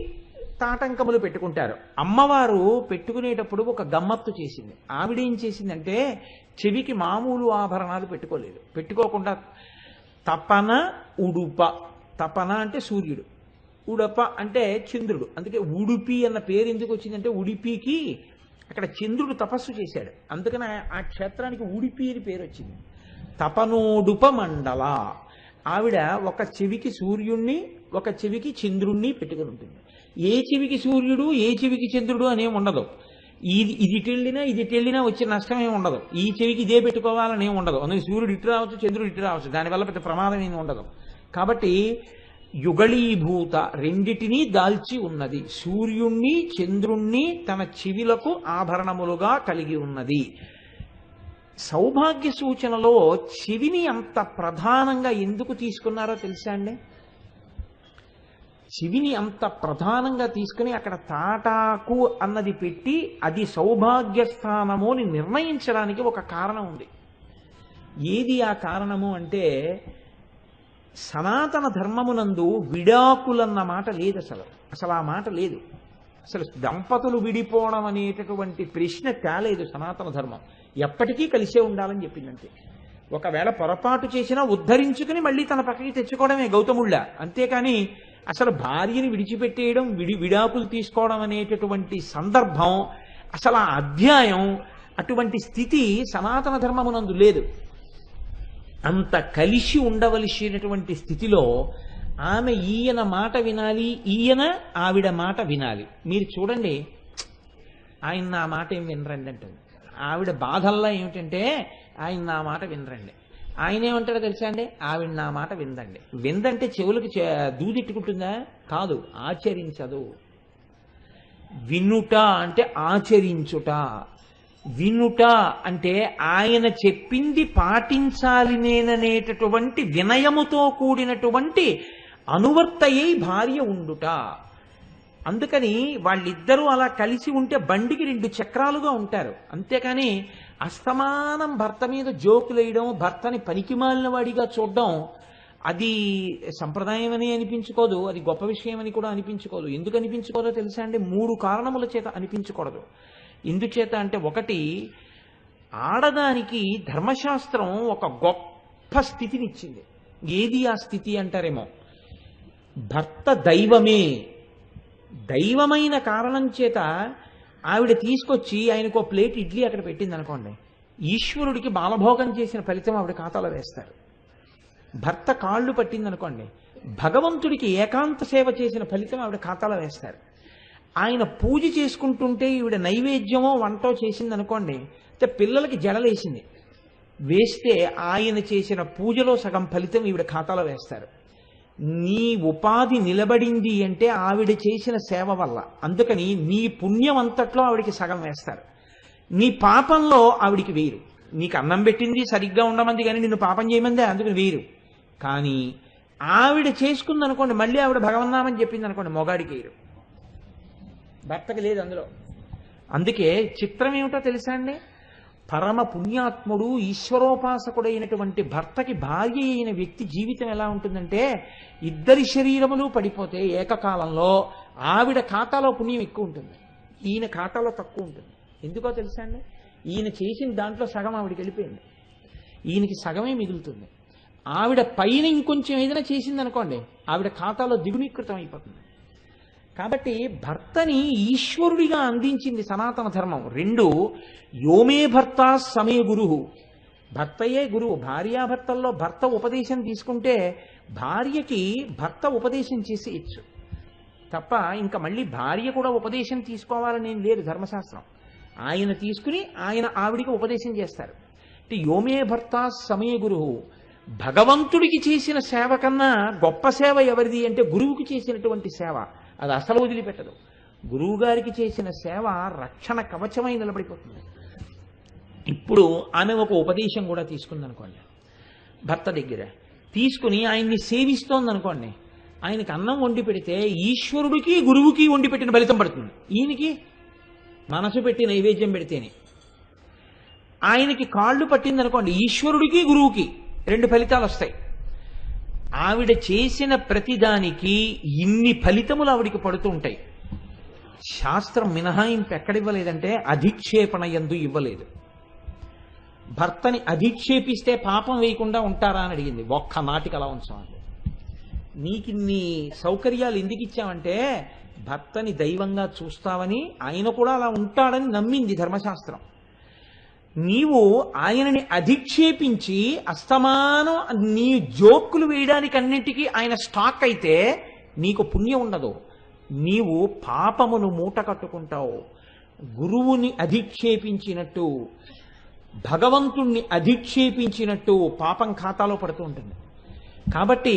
Speaker 1: తాటంకములు పెట్టుకుంటారు. అమ్మవారు పెట్టుకునేటప్పుడు ఒక గమ్మత్తు చేసింది. ఆవిడేం చేసిందంటే చెవికి మామూలు ఆభరణాలు పెట్టుకోలేదు. పెట్టుకోకుండా తపన ఉడుప, తపన అంటే సూర్యుడు, ఉడప అంటే చంద్రుడు. అందుకే ఉడిపి అన్న పేరు ఎందుకు వచ్చిందంటే ఉడిపికి అక్కడ చంద్రుడు తపస్సు చేశాడు, అందుకని ఆ క్షేత్రానికి ఉడిపి అని పేరు వచ్చింది. తపనోడుప మండల. ఆవిడ ఒక చెవికి సూర్యుణ్ణి ఒక చెవికి చంద్రుణ్ణి పెట్టుకుని ఉంటుంది. ఏ చెవికి సూర్యుడు ఏ చెవికి చంద్రుడు అనేం ఉండదు. ఇది టెళ్ళినా వచ్చే నష్టం ఏమి ఉండదు. ఈ చెవికి ఇదే పెట్టుకోవాలని ఏమి ఉండదు. అందుకే సూర్యుడు ఇటు రావచ్చు, చంద్రుడు ఇటు రావచ్చు, దానివల్ల పెద్ద ప్రమాదం ఏమి ఉండదు. కాబట్టి యుగళీభూత రెండిటినీ దాల్చి ఉన్నది. సూర్యుణ్ణి చంద్రుణ్ణి తన చెవిలకు ఆభరణములుగా కలిగి ఉన్నది. సౌభాగ్య సూచనలో చెవిని అంత ప్రధానంగా ఎందుకు తీసుకున్నారో తెలుసా అండి? చెవిని అంత ప్రధానంగా తీసుకుని అక్కడ తాటాకు అన్నది పెట్టి అది సౌభాగ్య స్థానము అని నిర్ణయించడానికి ఒక కారణం ఉంది. ఏది ఆ కారణము అంటే, సనాతన ధర్మమునందు విడాకులన్న మాట లేదు. అసలు ఆ మాట లేదు. అసలు దంపతులు విడిపోవడం అనేటటువంటి ప్రశ్న తేలేదు సనాతన ధర్మం. ఎప్పటికీ కలిసే ఉండాలని చెప్పిందంతే. ఒకవేళ పొరపాటు చేసినా ఉద్ధరించుకుని మళ్ళీ తన పక్కకి తెచ్చుకోవడమే గౌతముళ్ళ. అంతేకాని అసలు భార్యని విడిచిపెట్టేయడం, విడాకులు తీసుకోవడం అనేటటువంటి సందర్భం, అసలు ఆ అధ్యాయం, అటువంటి స్థితి సనాతన ధర్మమునందు లేదు. అంత కలిసి ఉండవలసినటువంటి స్థితిలో ఆమె ఈయన మాట వినాలి, ఈయన ఆవిడ మాట వినాలి. మీరు చూడండి, ఆయన నా మాట ఏం వినరండి అంటుంది. ఆవిడ బాధల్లా ఏమిటంటే ఆయన నా మాట వినరండి. ఆయన ఏమంటాడో తెలుసా అండి? ఆవిడ నా మాట విందండి. విందంటే చెవులకు దూదిట్టుకుంటుందా? కాదు, ఆచరించదు. వినుట అంటే ఆచరించుట. వినుట అంటే ఆయన చెప్పింది పాటించాలి నేననేటటువంటి వినయముతో కూడినటువంటి అనువర్తయై భార్య ఉండుట. అందుకని వాళ్ళిద్దరూ అలా కలిసి ఉంటే బండికి 2 చక్రాలుగా ఉంటారు. అంతేకాని అస్తమానం భర్త మీద జోకులేయడం, భర్తని పనికిమాలిన వాడిగా చూడడం, అది సంప్రదాయం అని అనిపించుకోదు, అది గొప్ప విషయం అని కూడా అనిపించుకోదు. ఎందుకు అనిపించుకోదో తెలుసా అండి? 3 కారణముల చేత అనిపించకూడదు. ఎందుచేత అంటే, ఒకటి, ఆడదానికి ధర్మశాస్త్రం ఒక గొప్ప స్థితినిచ్చింది. ఏది ఆ స్థితి అంటారేమో, భర్త దైవమే. దైవమైన కారణం చేత ఆవిడ తీసుకొచ్చి ఆయనకు ప్లేట్ ఇడ్లీ అక్కడ పెట్టింది అనుకోండి, ఈశ్వరుడికి బాలభోగం చేసిన ఫలితం ఆవిడ ఖాతాలో వేస్తారు. భర్త కాళ్ళు పట్టింది అనుకోండి, భగవంతుడికి ఏకాంత సేవ చేసిన ఫలితం ఆవిడ ఖాతాలో వేస్తారు. ఆయన పూజ చేసుకుంటుంటే ఈవిడ నైవేద్యమో వంటో చేసింది అనుకోండి, పిల్లలకి జడలేసింది, వేస్తే ఆయన చేసిన పూజలో సగం ఫలితం ఈవిడ ఖాతాలో వేస్తారు. నీ ఉపాధి నిలబడింది అంటే ఆవిడ చేసిన సేవ వల్ల. అందుకని నీ పుణ్యం అంతట్లో ఆవిడికి సగం వేస్తారు, నీ పాపంలో ఆవిడికి వేయరు. నీకు అన్నం పెట్టింది సరిగ్గా ఉండమంది కానీ నిన్ను పాపం చేయమందే, అందుకని వేరు. కానీ ఆవిడ చేసుకుందనుకోండి, మళ్ళీ ఆవిడ భగవన్నామని చెప్పింది అనుకోండి, మొగాడికి వేరు, భర్తకి లేదు అందులో. అందుకే చిత్రం ఏమిటో తెలుసా అండి, పరమ పుణ్యాత్ముడు ఈశ్వరోపాసకుడైనటువంటి భర్తకి భార్య అయిన వ్యక్తి జీవితం ఎలా ఉంటుందంటే, ఇద్దరి శరీరములు పడిపోతే ఏకకాలంలో ఆవిడ ఖాతాలో పుణ్యం ఎక్కువ ఉంటుంది, ఈయన ఖాతాలో తక్కువ ఉంటుంది. ఎందుకో తెలుసా అండి, ఈయన చేసిన దాంట్లో సగం ఆవిడకి వెళ్ళిపోయింది, ఈయనకి సగమే మిగులుతుంది. ఆవిడ పైన ఇంకొంచెం ఏదైనా చేసింది అనుకోండి, ఆవిడ ఖాతాలో దిగునీకృతం అయిపోతుంది. కాబట్టి భర్తని ఈశ్వరుడిగా అందించింది సనాతన ధర్మం. రెండు, యోమే భర్త సమే గురువు, భర్తయే గురువు. భార్యాభర్తల్లో భర్త ఉపదేశం తీసుకుంటే భార్యకి భర్త ఉపదేశం చేసేయచ్చు తప్ప ఇంకా మళ్ళీ భార్య కూడా ఉపదేశం తీసుకోవాలని ఏం లేదు ధర్మశాస్త్రం. ఆయన తీసుకుని ఆయన ఆవిడికి ఉపదేశం చేస్తారు. అంటే యోమే భర్త సమే గురువు. భగవంతుడికి చేసిన సేవ కన్నా గొప్ప సేవ ఎవరిది అంటే గురువుకి చేసినటువంటి సేవ. అది అసలు వదిలిపెట్టదు. గురువు గారికి చేసిన సేవ రక్షణ కవచమై నిలబడిపోతుంది. ఇప్పుడు ఆమె ఒక ఉపదేశం కూడా తీసుకుందనుకోండి, భర్త దగ్గర తీసుకుని ఆయన్ని సేవిస్తోందనుకోండి, ఆయనకి అన్నం వండి పెడితే ఈశ్వరుడికి గురువుకి వండి పెట్టిన ఫలితం పడుతుంది. ఈయనకి మనసు పెట్టి నైవేద్యం పెడితేనే. ఆయనకి కాళ్ళు పట్టిందనుకోండి, ఈశ్వరుడికి గురువుకి రెండు ఫలితాలు వస్తాయి. ఆవిడ చేసిన ప్రతిదానికి ఇన్ని ఫలితములు ఆవిడికి పడుతూ ఉంటాయి. శాస్త్రం మినహాయింపు ఎక్కడివ్వలేదంటే అధిక్షేపణ యందు ఇవ్వలేదు. భర్తని అధిక్షేపిస్తే పాపం వేయకుండా ఉంటారా అని అడిగింది. ఒక్క నాటికి అలా ఉంచామండి. నీకిన్ని సౌకర్యాలు ఎందుకు ఇచ్చామంటే భర్తని దైవంగా చూస్తావని, ఆయన కూడా అలా ఉంటాడని నమ్మింది ధర్మశాస్త్రం. నీవు ఆయనని అధిక్షేపించి అస్తమానం నీ జోక్కులు వేయడానికి అన్నింటికీ ఆయన స్టాక్ అయితే నీకు పుణ్యం ఉండదు, నీవు పాపమును మూట కట్టుకుంటావు. గురువుని అధిక్షేపించినట్టు, భగవంతుణ్ణి అధిక్షేపించినట్టు పాపం ఖాతాలో పడుతూ ఉంటుంది. కాబట్టి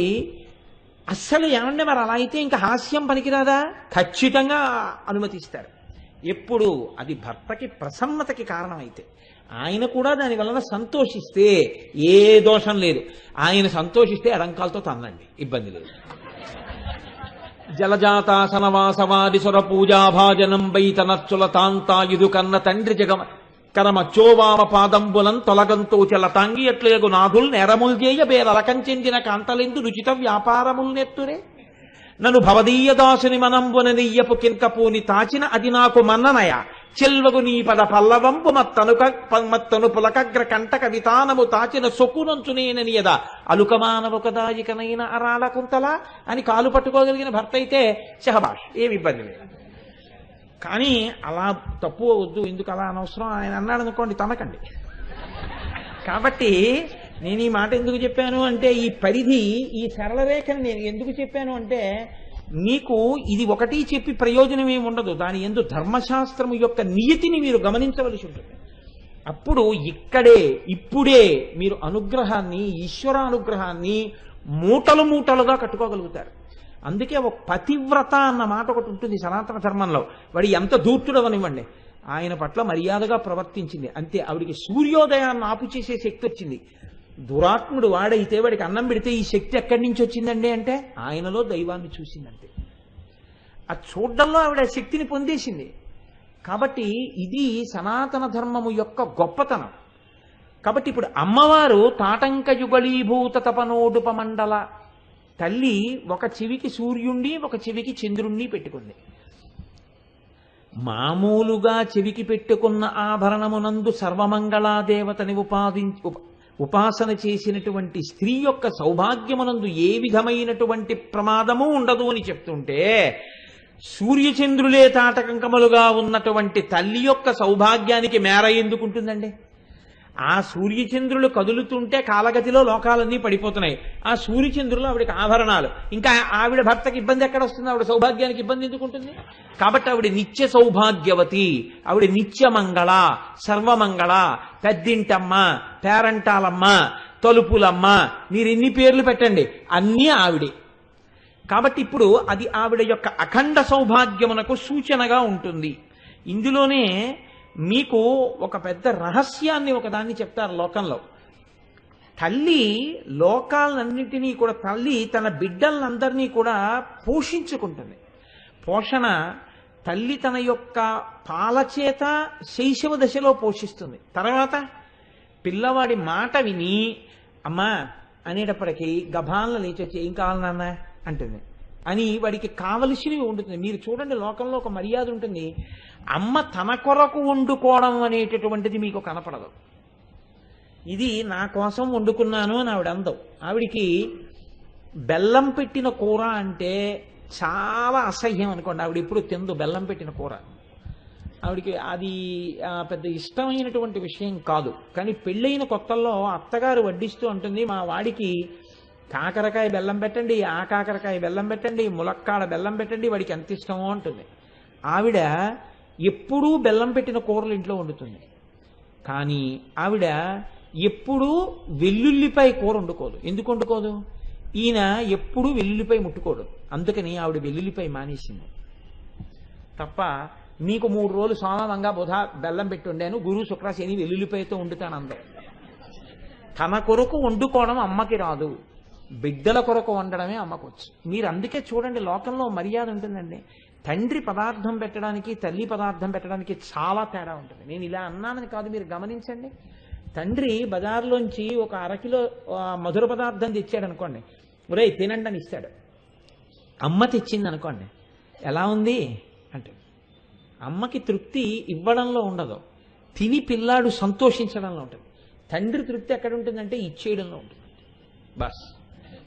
Speaker 1: అస్సలు ఏమంటే మరి అలా అయితే ఇంకా హాస్యం పనికిరాదా? ఖచ్చితంగా అనుమతిస్తారు. ఎప్పుడు అది భర్తకి ప్రసన్నతకి కారణమైతే, ఆయన కూడా దాని వలన సంతోషిస్తే ఏ దోషం లేదు. ఆయన సంతోషిస్తే అడంకాలతో తన్నండి, ఇబ్బంది లేదు. జలజాతాసనవాసవాది సుర పూజాభాజనం బైతనర్చుల తాంతాయుధు కన్న తండ్రి జగమ కరమచ్చోవామ పాదంబులం తొలగంతో చలతాంగి ఎట్లేగు నాథుల్ నేరముల్ చేయ బేరలకం చెందిన కాంతలెందు రుచిత వ్యాపారముల్ నెత్తురే నన్ను భవదీయ దాసుని మనంబున నెయ్యపు కింకపూని తాచిన అది నాకు మన్ననయ చెల్వగు నీ పద పల్లవంపు మత్తను పులకగ్ర కంటక వితానము తాచిన సొక్కునంచునేననియద అలుకమానవ కదాయికనైన అరాళ కుంతల అని కాలు పట్టుకోగలిగిన భర్త అయితే షహబాష్, ఏమి ఇబ్బంది లేదు. కానీ అలా తప్పు వద్దు, ఎందుకు అలా అనవసరం ఆయన అన్నాడు అనుకోండి, తనకండి. కాబట్టి నేను ఈ మాట ఎందుకు చెప్పాను అంటే, ఈ పరిధి, ఈ సరళ రేఖని నేను ఎందుకు చెప్పాను అంటే, నీకు ఇది ఒకటి చెప్పి ప్రయోజనం ఏమి ఉండదు. దాని యందు ధర్మశాస్త్రము యొక్క నియతిని మీరు గమనించవలసి ఉంటుంది. అప్పుడు ఇక్కడే ఇప్పుడే మీరు అనుగ్రహాన్ని, ఈశ్వరానుగ్రహాన్ని మూటలు మూటలుగా కట్టుకోగలుగుతారు. అందుకే ఒక పతివ్రత అన్న మాట ఒకటి ఉంటుంది సనాతన ధర్మంలో. వాడి ఎంత దూర్తుడవనివ్వండి, ఆయన పట్ల మర్యాదగా ప్రవర్తించింది అంతే. ఆవిడికి సూర్యోదయాన్ని ఆపు చేసే శక్తి వచ్చింది. దురాత్ముడు వాడైతే వాడికి అన్నం పెడితే ఈ శక్తి ఎక్కడి నుంచి వచ్చిందండి అంటే ఆయనలో దైవాన్ని చూసిందంటే. ఆ చూడ్డంలో ఆవిడ శక్తిని పొందేసింది. కాబట్టి ఇది సనాతన ధర్మము యొక్క గొప్పతనం. కాబట్టి ఇప్పుడు అమ్మవారు తాటంక యుగళీభూత తపనోడుపమండల తల్లి ఒక చెవికి సూర్యుణ్ణి ఒక చెవికి చంద్రుణ్ణి పెట్టుకుంది. మామూలుగా చెవికి పెట్టుకున్న ఆభరణమునందు సర్వమంగళాదేవతని ఉపాసన చేసినటువంటి స్త్రీ యొక్క సౌభాగ్యమునందు ఏ విధమైనటువంటి ప్రమాదము ఉండదు అని చెప్తుంటే, సూర్యచంద్రులే తాటకంకములుగా ఉన్నటువంటి తల్లి యొక్క సౌభాగ్యానికి మేర ఎందుకుంటుందండి? ఆ సూర్యచంద్రులు కదులుతుంటే కాలగతిలో లోకాలన్నీ పడిపోతున్నాయి. ఆ సూర్యచంద్రులు ఆవిడకి ఆభరణాలు. ఇంకా ఆవిడ భర్తకి ఇబ్బంది ఎక్కడ వస్తుంది? ఆవిడ సౌభాగ్యానికి ఇబ్బంది ఎందుకుంటుంది? కాబట్టి ఆవిడ నిత్య సౌభాగ్యవతి, ఆవిడ నిత్యమంగళ, సర్వమంగళ, పెద్దింటమ్మ, పేరంటాలమ్మ, తలుపులమ్మ, మీరు ఎన్ని పేర్లు పెట్టండి అన్నీ ఆవిడే. కాబట్టి ఇప్పుడు అది ఆవిడ యొక్క అఖండ సౌభాగ్యమునకు సూచనగా ఉంటుంది. ఇందులోనే మీకు ఒక పెద్ద రహస్యాన్ని ఒకదాన్ని చెప్తారు లోకంలో. తల్లి లోకాలన్నింటినీ కూడా, తల్లి తన బిడ్డలందరినీ కూడా పోషించుకుంటుంది. పోషణ తల్లి తన యొక్క పాలచేత శైశవ దశలో పోషిస్తుంది. తర్వాత పిల్లవాడి మాట విని అమ్మా అనేటప్పటికీ గభాలను లేచొచ్చి ఏం కావాలి నాన్న అంటుంది అని వాడికి కావలసినవి వండుతుంది. మీరు చూడండి, లోకంలో ఒక మర్యాద ఉంటుంది. అమ్మ తన కొరకు వండుకోవడం అనేటటువంటిది మీకు కనపడదు. ఇది నా కోసం వండుకున్నాను అని ఆవిడ అందం. ఆవిడికి బెల్లం పెట్టిన కూర అంటే చాలా అసహ్యం అనుకోండి. ఆవిడ ఎప్పుడు తిందు బెల్లం పెట్టిన కూర. ఆవిడికి అది పెద్ద ఇష్టమైనటువంటి విషయం కాదు. కానీ పెళ్ళైన కొత్తల్లో అత్తగారు వడ్డిస్తూ ఉంటుంది, మా వాడికి కాకరకాయ బెల్లం పెట్టండి, ఆ కాకరకాయ బెల్లం పెట్టండి, ములక్కాడ బెల్లం పెట్టండి, వాడికి ఎంత ఇష్టమో అంటుంది. ఆవిడ ఎప్పుడూ బెల్లం పెట్టిన కూరలు ఇంట్లో వండుతుంది. కానీ ఆవిడ ఎప్పుడూ వెల్లుల్లిపాయ కూర వండుకోదు. ఎందుకు వండుకోదు? ఈయన ఎప్పుడూ వెల్లుల్లిపాయ ముట్టుకోడు. అందుకని ఆవిడ వెల్లుల్లిపాయ మానేసింది. తప్ప నీకు 3 రోజులు సోమవంగా బుధ బెల్లం పెట్టి ఉండాను, గురు శుక్ర శని వెల్లుల్లిపాయతో వండుతాను అందం. తన కొరకు వండుకోవడం అమ్మకి రాదు, బిడ్డల కొరకు వండడమే అమ్మకొచ్చు. మీరు అందుకే చూడండి, లోకంలో మర్యాద ఉంటుందండి. తండ్రి పదార్థం పెట్టడానికి తల్లి పదార్థం పెట్టడానికి చాలా తేడా ఉంటుంది. నేను ఇలా అన్నానని కాదు, మీరు గమనించండి. తండ్రి బజార్లోంచి ఒక 1/2 కిలో మధుర పదార్థం తెచ్చాడు అనుకోండి, ఒరేయ్ తినండి అని ఇస్తాడు. అమ్మ తెచ్చింది అనుకోండి, ఎలా ఉంది అంటే అమ్మకి తృప్తి ఇవ్వడంలో ఉండదు, తిని పిల్లాడు సంతోషించడంలో ఉంటుంది. తండ్రి తృప్తి ఎక్కడ ఉంటుందంటే ఇచ్చేయడంలో ఉంటుంది. బస్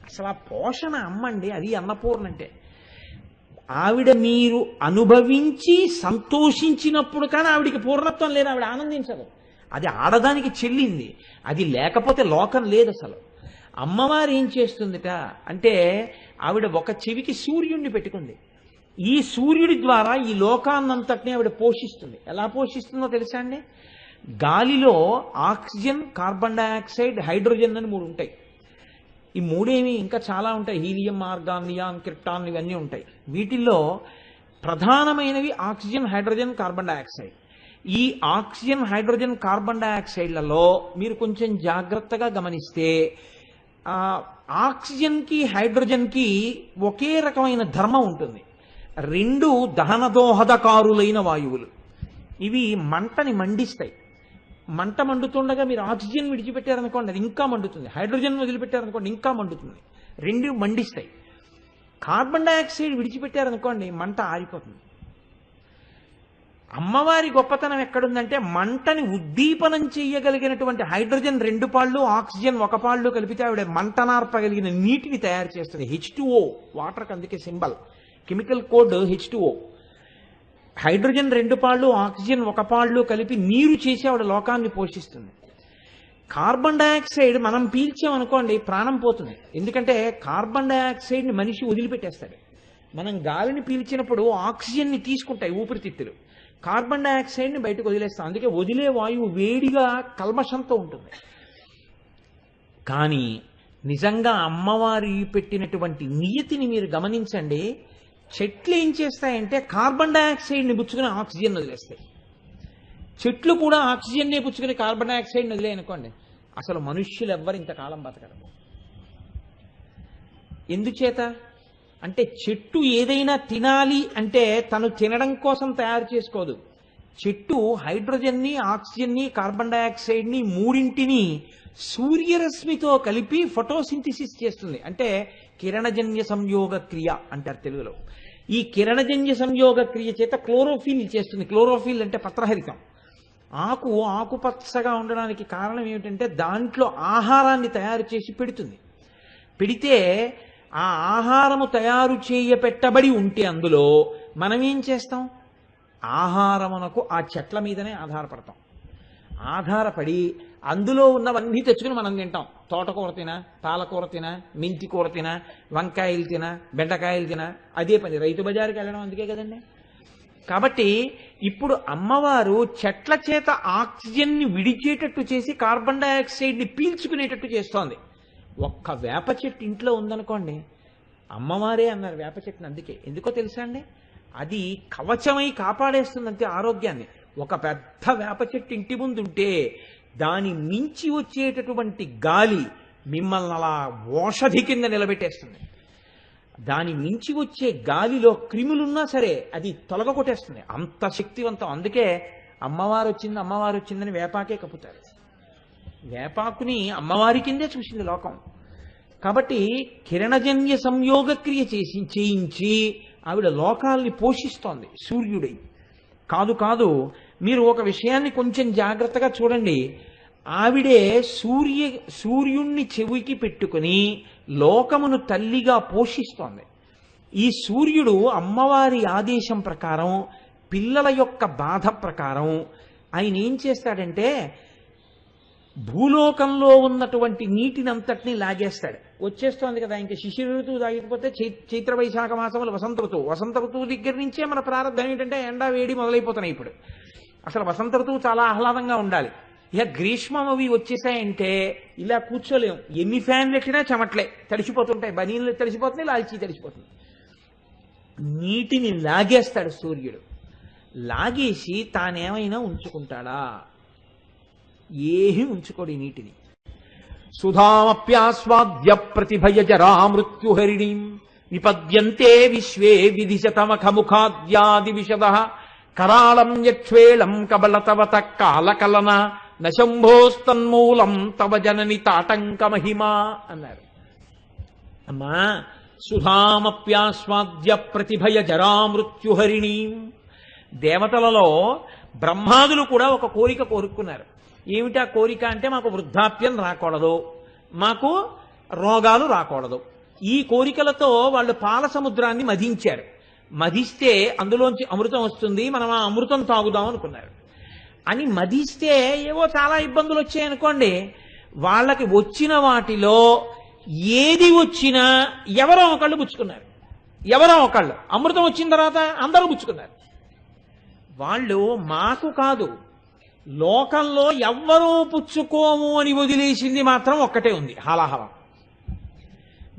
Speaker 1: అసలు ఆ పోషణ అమ్మండి, అది అన్నపూర్ణ అంటే. ఆవిడ మీరు అనుభవించి సంతోషించినప్పుడు కానీ ఆవిడికి పూర్ణత్వం లేదు, ఆవిడ ఆనందించదు. అది ఆడదానికి చెల్లింది, అది లేకపోతే లోకం లేదు అసలు. అమ్మవారు ఏం చేస్తుందిట అంటే, ఆవిడ ఒక చెవికి సూర్యుడిని పెట్టుకుంది. ఈ సూర్యుడి ద్వారా ఈ లోకాన్నంతటిని ఆవిడ పోషిస్తుంది. ఎలా పోషిస్తుందో తెలుసా అండి? గాలిలో ఆక్సిజన్, కార్బన్ డైఆక్సైడ్, హైడ్రోజన్ అని 3 ఉంటాయి. ఈ 3 ఇంకా చాలా ఉంటాయి, హీలియం, ఆర్గాన్, నియాన్, క్రిప్టాన్, ఇవన్నీ ఉంటాయి. వీటిల్లో ప్రధానమైనవి ఆక్సిజన్, హైడ్రోజన్, కార్బన్ డైఆక్సైడ్. ఈ ఆక్సిజన్, హైడ్రోజన్, కార్బన్ డైఆక్సైడ్లలో మీరు కొంచెం జాగ్రత్తగా గమనిస్తే ఆక్సిజన్కి హైడ్రోజన్కి ఒకే రకమైన ధర్మం ఉంటుంది. 2 దహనదోహదకారులైన వాయువులు. ఇవి మంటని మండిస్తాయి. మంట మండుతుండగా మీరు ఆక్సిజన్ విడిచిపెట్టారనుకోండి, అది ఇంకా మండుతుంది. హైడ్రోజన్ వదిలిపెట్టారనుకోండి, ఇంకా మండుతుంది. 2 మండిస్తాయి. కార్బన్ డైఆక్సైడ్ విడిచిపెట్టారనుకోండి, మంట ఆరిపోతుంది. అమ్మవారి గొప్పతనం ఎక్కడుందంటే, మంటని ఉద్దీపనం చేయగలిగినటువంటి హైడ్రోజన్ 2 పాళ్ళు, ఆక్సిజన్ 1 పాళ్ళు కలిపితే ఆవిడ మంటనార్పగలిగిన నీటిని తయారు చేస్తుంది. H2O, వాటర్కి అందుకే symbol, chemical code H2O. Hydrogen 2 పాళ్ళు, ఆక్సిజన్ 1 పాళ్ళు కలిపి నీరు చేసి ఆవిడ లోకాన్ని పోషిస్తుంది. కార్బన్ డైఆక్సైడ్ మనం పీల్చామనుకోండి ప్రాణం పోతుంది. ఎందుకంటే కార్బన్ డైఆక్సైడ్ని మనిషి వదిలిపెట్టేస్తాడు. మనం గాలిని పీల్చినప్పుడు ఆక్సిజన్ని తీసుకుంటాయి ఊపిరితిత్తులు, కార్బన్ డైఆక్సైడ్ని బయటకు వదిలేస్తాం. అందుకే వదిలే వాయువు వేడిగా కల్మషంతో ఉంటుంది. కానీ నిజంగా అమ్మవారి పెట్టినటువంటి నియతిని మీరు గమనించండి. చెట్లు ఏం చేస్తాయంటే కార్బన్ డైఆక్సైడ్ని పుచ్చుకుని ఆక్సిజన్ వదిలేస్తాయి. చెట్లు కూడా ఆక్సిజన్నే పుచ్చుకుని కార్బన్ డైఆక్సైడ్ని వదిలేయనుకోండి, అసలు మనుష్యులు ఎవ్వరు ఇంతకాలం బతకరు. ఎందుచేత అంటే, చెట్టు ఏదైనా తినాలి అంటే తను తినడం కోసం తయారు చేసుకోదు. చెట్టు హైడ్రోజన్ని, ఆక్సిజన్ని, కార్బన్ డైఆక్సైడ్ని 3 సూర్యరశ్మితో కలిపి ఫోటోసింథసిస్ చేస్తుంది. అంటే కిరణజన్య సంయోగ క్రియ అంటారు తెలుగులో. ఈ కిరణజన్య సంయోగ క్రియ చేత క్లోరోఫిల్ చేస్తుంది. క్లోరోఫిల్ అంటే పత్రహరితం. ఆకుపచ్చగా ఉండడానికి కారణం ఏమిటంటే, దాంట్లో ఆహారాన్ని తయారు చేసి పెడుతుంది. పెడితే ఆ ఆహారము తయారు చేయబెట్టబడి ఉంటే అందులో మనం ఏం చేస్తాం? ఆహారమునకు ఆ చెట్ల మీదనే ఆధారపడతాం. ఆధారపడి అందులో ఉన్నవన్నీ తెచ్చుకుని మనం తింటాం. తోటకూర తినా, పాలకూర తినా, మెంతి కూర తినా, వంకాయలు తినా, బెండకాయలు తినా, అదే పని. రైతు బజారుకి వెళ్ళడం అందుకే కదండి. కాబట్టి ఇప్పుడు అమ్మవారు చెట్ల చేత ఆక్సిజన్ని విడిచేటట్టు చేసి కార్బన్ డైఆక్సైడ్ని పీల్చుకునేటట్టు చేస్తోంది. ఒక్క వేప చెట్టు ఇంట్లో ఉందనుకోండి, అమ్మవారే అన్నారు వేప చెట్టుని. అందుకే ఎందుకో తెలుసా అండి, అది కవచమై కాపాడేస్తుంది అంతే ఆరోగ్యాన్ని. ఒక పెద్ద వేప చెట్టు ఇంటి ముందుంటే దాని మించి వచ్చేటటువంటి గాలి మిమ్మల్ని అలా ఓషధి కింద నిలబెట్టేస్తుంది. దాని మించి వచ్చే గాలిలో క్రిములున్నా సరే అది తొలగొట్టేస్తుంది, అంత శక్తివంతం. అందుకే అమ్మవారు వచ్చిందని వేపాకే కప్పుతారు. వేపాకుని అమ్మవారి కిందే చూసింది లోకం. కాబట్టి కిరణజన్య సంయోగక్రియ చేయించి ఆవిడ లోకాల్ని పోషిస్తోంది సూర్యుడై. కాదు, మీరు ఒక విషయాన్ని కొంచెం జాగ్రత్తగా చూడండి. ఆవిడే సూర్యుణ్ణి చెవికి పెట్టుకుని లోకమును తల్లిగా పోషిస్తోంది. ఈ సూర్యుడు అమ్మవారి ఆదేశం ప్రకారం, పిల్లల యొక్క బాధ ప్రకారం ఆయన ఏం చేస్తాడంటే భూలోకంలో ఉన్నటువంటి నీటిని అంతటినీ లాగేస్తాడు. వచ్చేస్తోంది కదా, ఇంకా శిశిర ఋతువు తాగిపోతే చైత్ర వైశాఖ మాసములు వసంత ఋతువు దగ్గర నుంచే మన ప్రారంభం ఏంటంటే ఎండా వేడి మొదలైపోతున్నాయి. ఇప్పుడు అసలు వసంత ఋతువు చాలా ఆహ్లాదంగా ఉండాలి. ఇక గ్రీష్మం అవి వచ్చేసాయంటే ఇలా కూర్చోలేము, ఎన్ని ఫ్యాన్లు ఎట్టినా చెమట్లే తడిసిపోతుంటాయి, బనీళ్ళు తడిసిపోతున్నాయి, లాల్చీ తడిసిపోతుంది. నీటిని లాగేస్తాడు సూర్యుడు. లాగేసి తానేమైనా ఉంచుకుంటాడా? ఏమీ ఉంచుకోడు ఈ నీటిని. సుధామప్యాస్వాద్య ప్రతిభయ జరా మృత్యుహరిణీం నిపద్యంతే విశ్వే విధిశతమఖముఖాద్యాది విశదః కరాళం యక్ష్వేళం కబలతవత కాలకలన నశంభోస్తన్మూలం తవ జనని తాటంక మహిమా అన్నారు. అమ్మా, సుధామప్యాస్వాద్య ప్రతిభయ జరా మృత్యుహరిణీం. దేవతలలో బ్రహ్మాదులు కూడా ఒక కోరిక కోరుకున్నారు. ఏమిటా కోరిక అంటే మాకు వృద్ధాప్యం రాకూడదు, మాకు రోగాలు రాకూడదు. ఈ కోరికలతో వాళ్ళు పాల సముద్రాన్ని మధించారు. మధిస్తే అందులోంచి అమృతం వస్తుంది, మనం ఆ అమృతం తాగుదాం అనుకున్నారు. అని మధిస్తే ఏవో చాలా ఇబ్బందులు వచ్చాయనుకోండి, వాళ్ళకి వచ్చిన వాటిలో ఏది వచ్చినా ఎవరో ఒకళ్ళు పుచ్చుకున్నారు. అమృతం వచ్చిన తర్వాత అందరూ పుచ్చుకున్నారు. వాళ్ళు మాకు కాదు, లోకంలో ఎవ్వరూ పుచ్చుకోము అని వదిలేసింది మాత్రం ఒక్కటే ఉంది, హాలాహలం.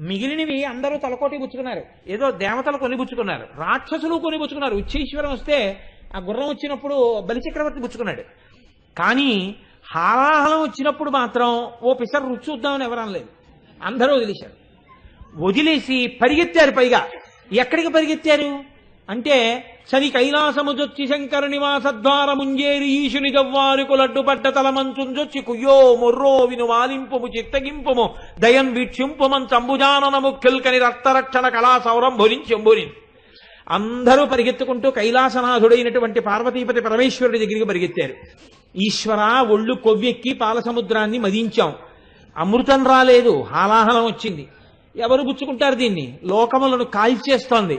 Speaker 1: మిగిలినవి అందరూ తలకోటి పుచ్చుకున్నారు. ఏదో దేవతలు కొని పుచ్చుకున్నారు, రాక్షసులు కొని పుచ్చుకున్నారు. ఉచ్చైశ్వరం వస్తే ఆ గుర్రం వచ్చినప్పుడు బలిచక్రవర్తి పుచ్చుకున్నాడు. కానీ హాలాహలం వచ్చినప్పుడు మాత్రం ఓ పిసర్ రుచి చూద్దామని ఎవరనలేదు, అందరూ వదిలేశారు. వదిలేసి పరిగెత్తారు. పైగా ఎక్కడికి పరిగెత్తారు అంటే సరి కైలాసముజొచ్చి శంకర నివాసద్వార ముంజేరి ఈశుని గవ్వారుకు లడ్డుపడ్డ తలమంచుంజొచ్చి కుయ్యో మొర్రో విను వాలింపుము చిత్తగింపుము దయన్ వీక్షింపుమం చంబుజాననము కిల్కని రక్తరక్షణ కళా సౌరంభురించెంబుని. అందరూ పరిగెత్తుకుంటూ కైలాసనాథుడైనటువంటి పార్వతీపతి పరమేశ్వరుడి దగ్గరికి పరిగెత్తారు. ఈశ్వర, ఒళ్ళు కొవ్వెక్కి పాలసముద్రాన్ని మదించాం, అమృతం రాలేదు, హాలాహలం వచ్చింది. ఎవరు పుచ్చుకుంటారు దీన్ని? లోకములను కాల్చేస్తోంది.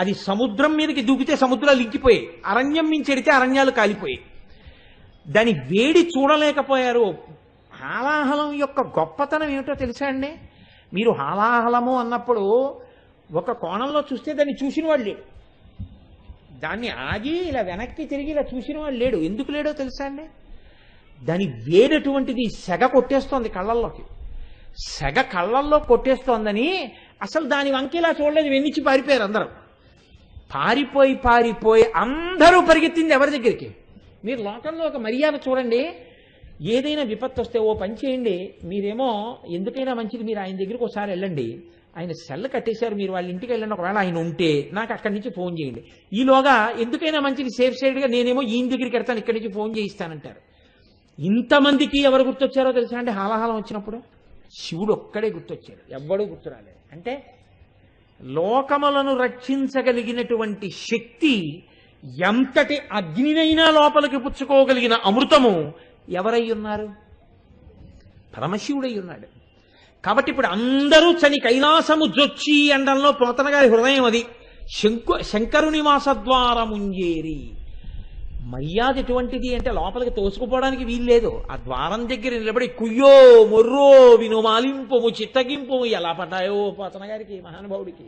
Speaker 1: అది సముద్రం మీదకి దూకితే సముద్రాలు ఇంకిపోయాయి, అరణ్యం మించెడితే అరణ్యాలు కాలిపోయాయి. దాని వేడి చూడలేకపోయారు. హాలాహలం యొక్క గొప్పతనం ఏమిటో తెలుసా అండి? మీరు హాలాహలము అన్నప్పుడు ఒక కోణంలో చూస్తే దాన్ని చూసిన వాడు లేడు, దాన్ని ఆగి ఇలా వెనక్కి తిరిగి ఇలా చూసిన వాడు లేడు. ఎందుకు లేడో తెలుసా అండి? దాని వేడటువంటిది సెగ కొట్టేస్తోంది కళ్ళల్లోకి. సెగ కళ్ళల్లో కొట్టేస్తోందని అసలు దాని వంకిలా చూడలేదు, వెన్నిచ్చి పారిపోయారు అందరూ. పారిపోయి అందరూ పరిగెత్తింది ఎవరి దగ్గరికి? మీరు లోకంలో ఒక మర్యాద చూడండి. ఏదైనా విపత్తు వస్తే ఓ పని చేయండి, మీరేమో ఎందుకైనా మంచిది మీరు ఆయన దగ్గరికి ఒకసారి వెళ్ళండి, ఆయన సెల్ కట్టేశారు, మీరు వాళ్ళ ఇంటికి వెళ్ళండి, ఒకవేళ ఆయన ఉంటే నాకు అక్కడి నుంచి ఫోన్ చేయండి. ఈలోగా ఎందుకైనా మంచిది సేఫ్ సైడ్గా నేనేమో ఈయన దగ్గరికి వెళ్తాను, ఇక్కడి నుంచి ఫోన్ చేయిస్తానంటారు. ఇంతమందికి ఎవరు గుర్తొచ్చారో తెలుసా అండి? హాలాహలం వచ్చినప్పుడు శివుడు ఒక్కడే గుర్తొచ్చాడు, ఎవ్వడూ గుర్తు రాలేదు. అంటే లోకములను రక్షించగలిగినటువంటి శక్తి, ఎంతటి అగ్నినైనా లోపలికి పుచ్చుకోగలిగిన అమృతము ఎవరై ఉన్నారు? పరమశివుడై ఉన్నాడు. కాబట్టి ఇప్పుడు అందరూ చని కైలాసము జొచ్చి అండంలో పోతన గారి హృదయం అది. శంకరుని వాసద్వారముంజేరి. మర్యాద ఎటువంటిది అంటే లోపలికి తోసుకుపోవడానికి వీల్లేదు. ఆ ద్వారం దగ్గర నిలబడి కుయ్యో మొర్రో విను మాలింపుము చిత్తగింపుము ఎలా పడ్డాయో పోతన గారికి, మహానుభావుడికి.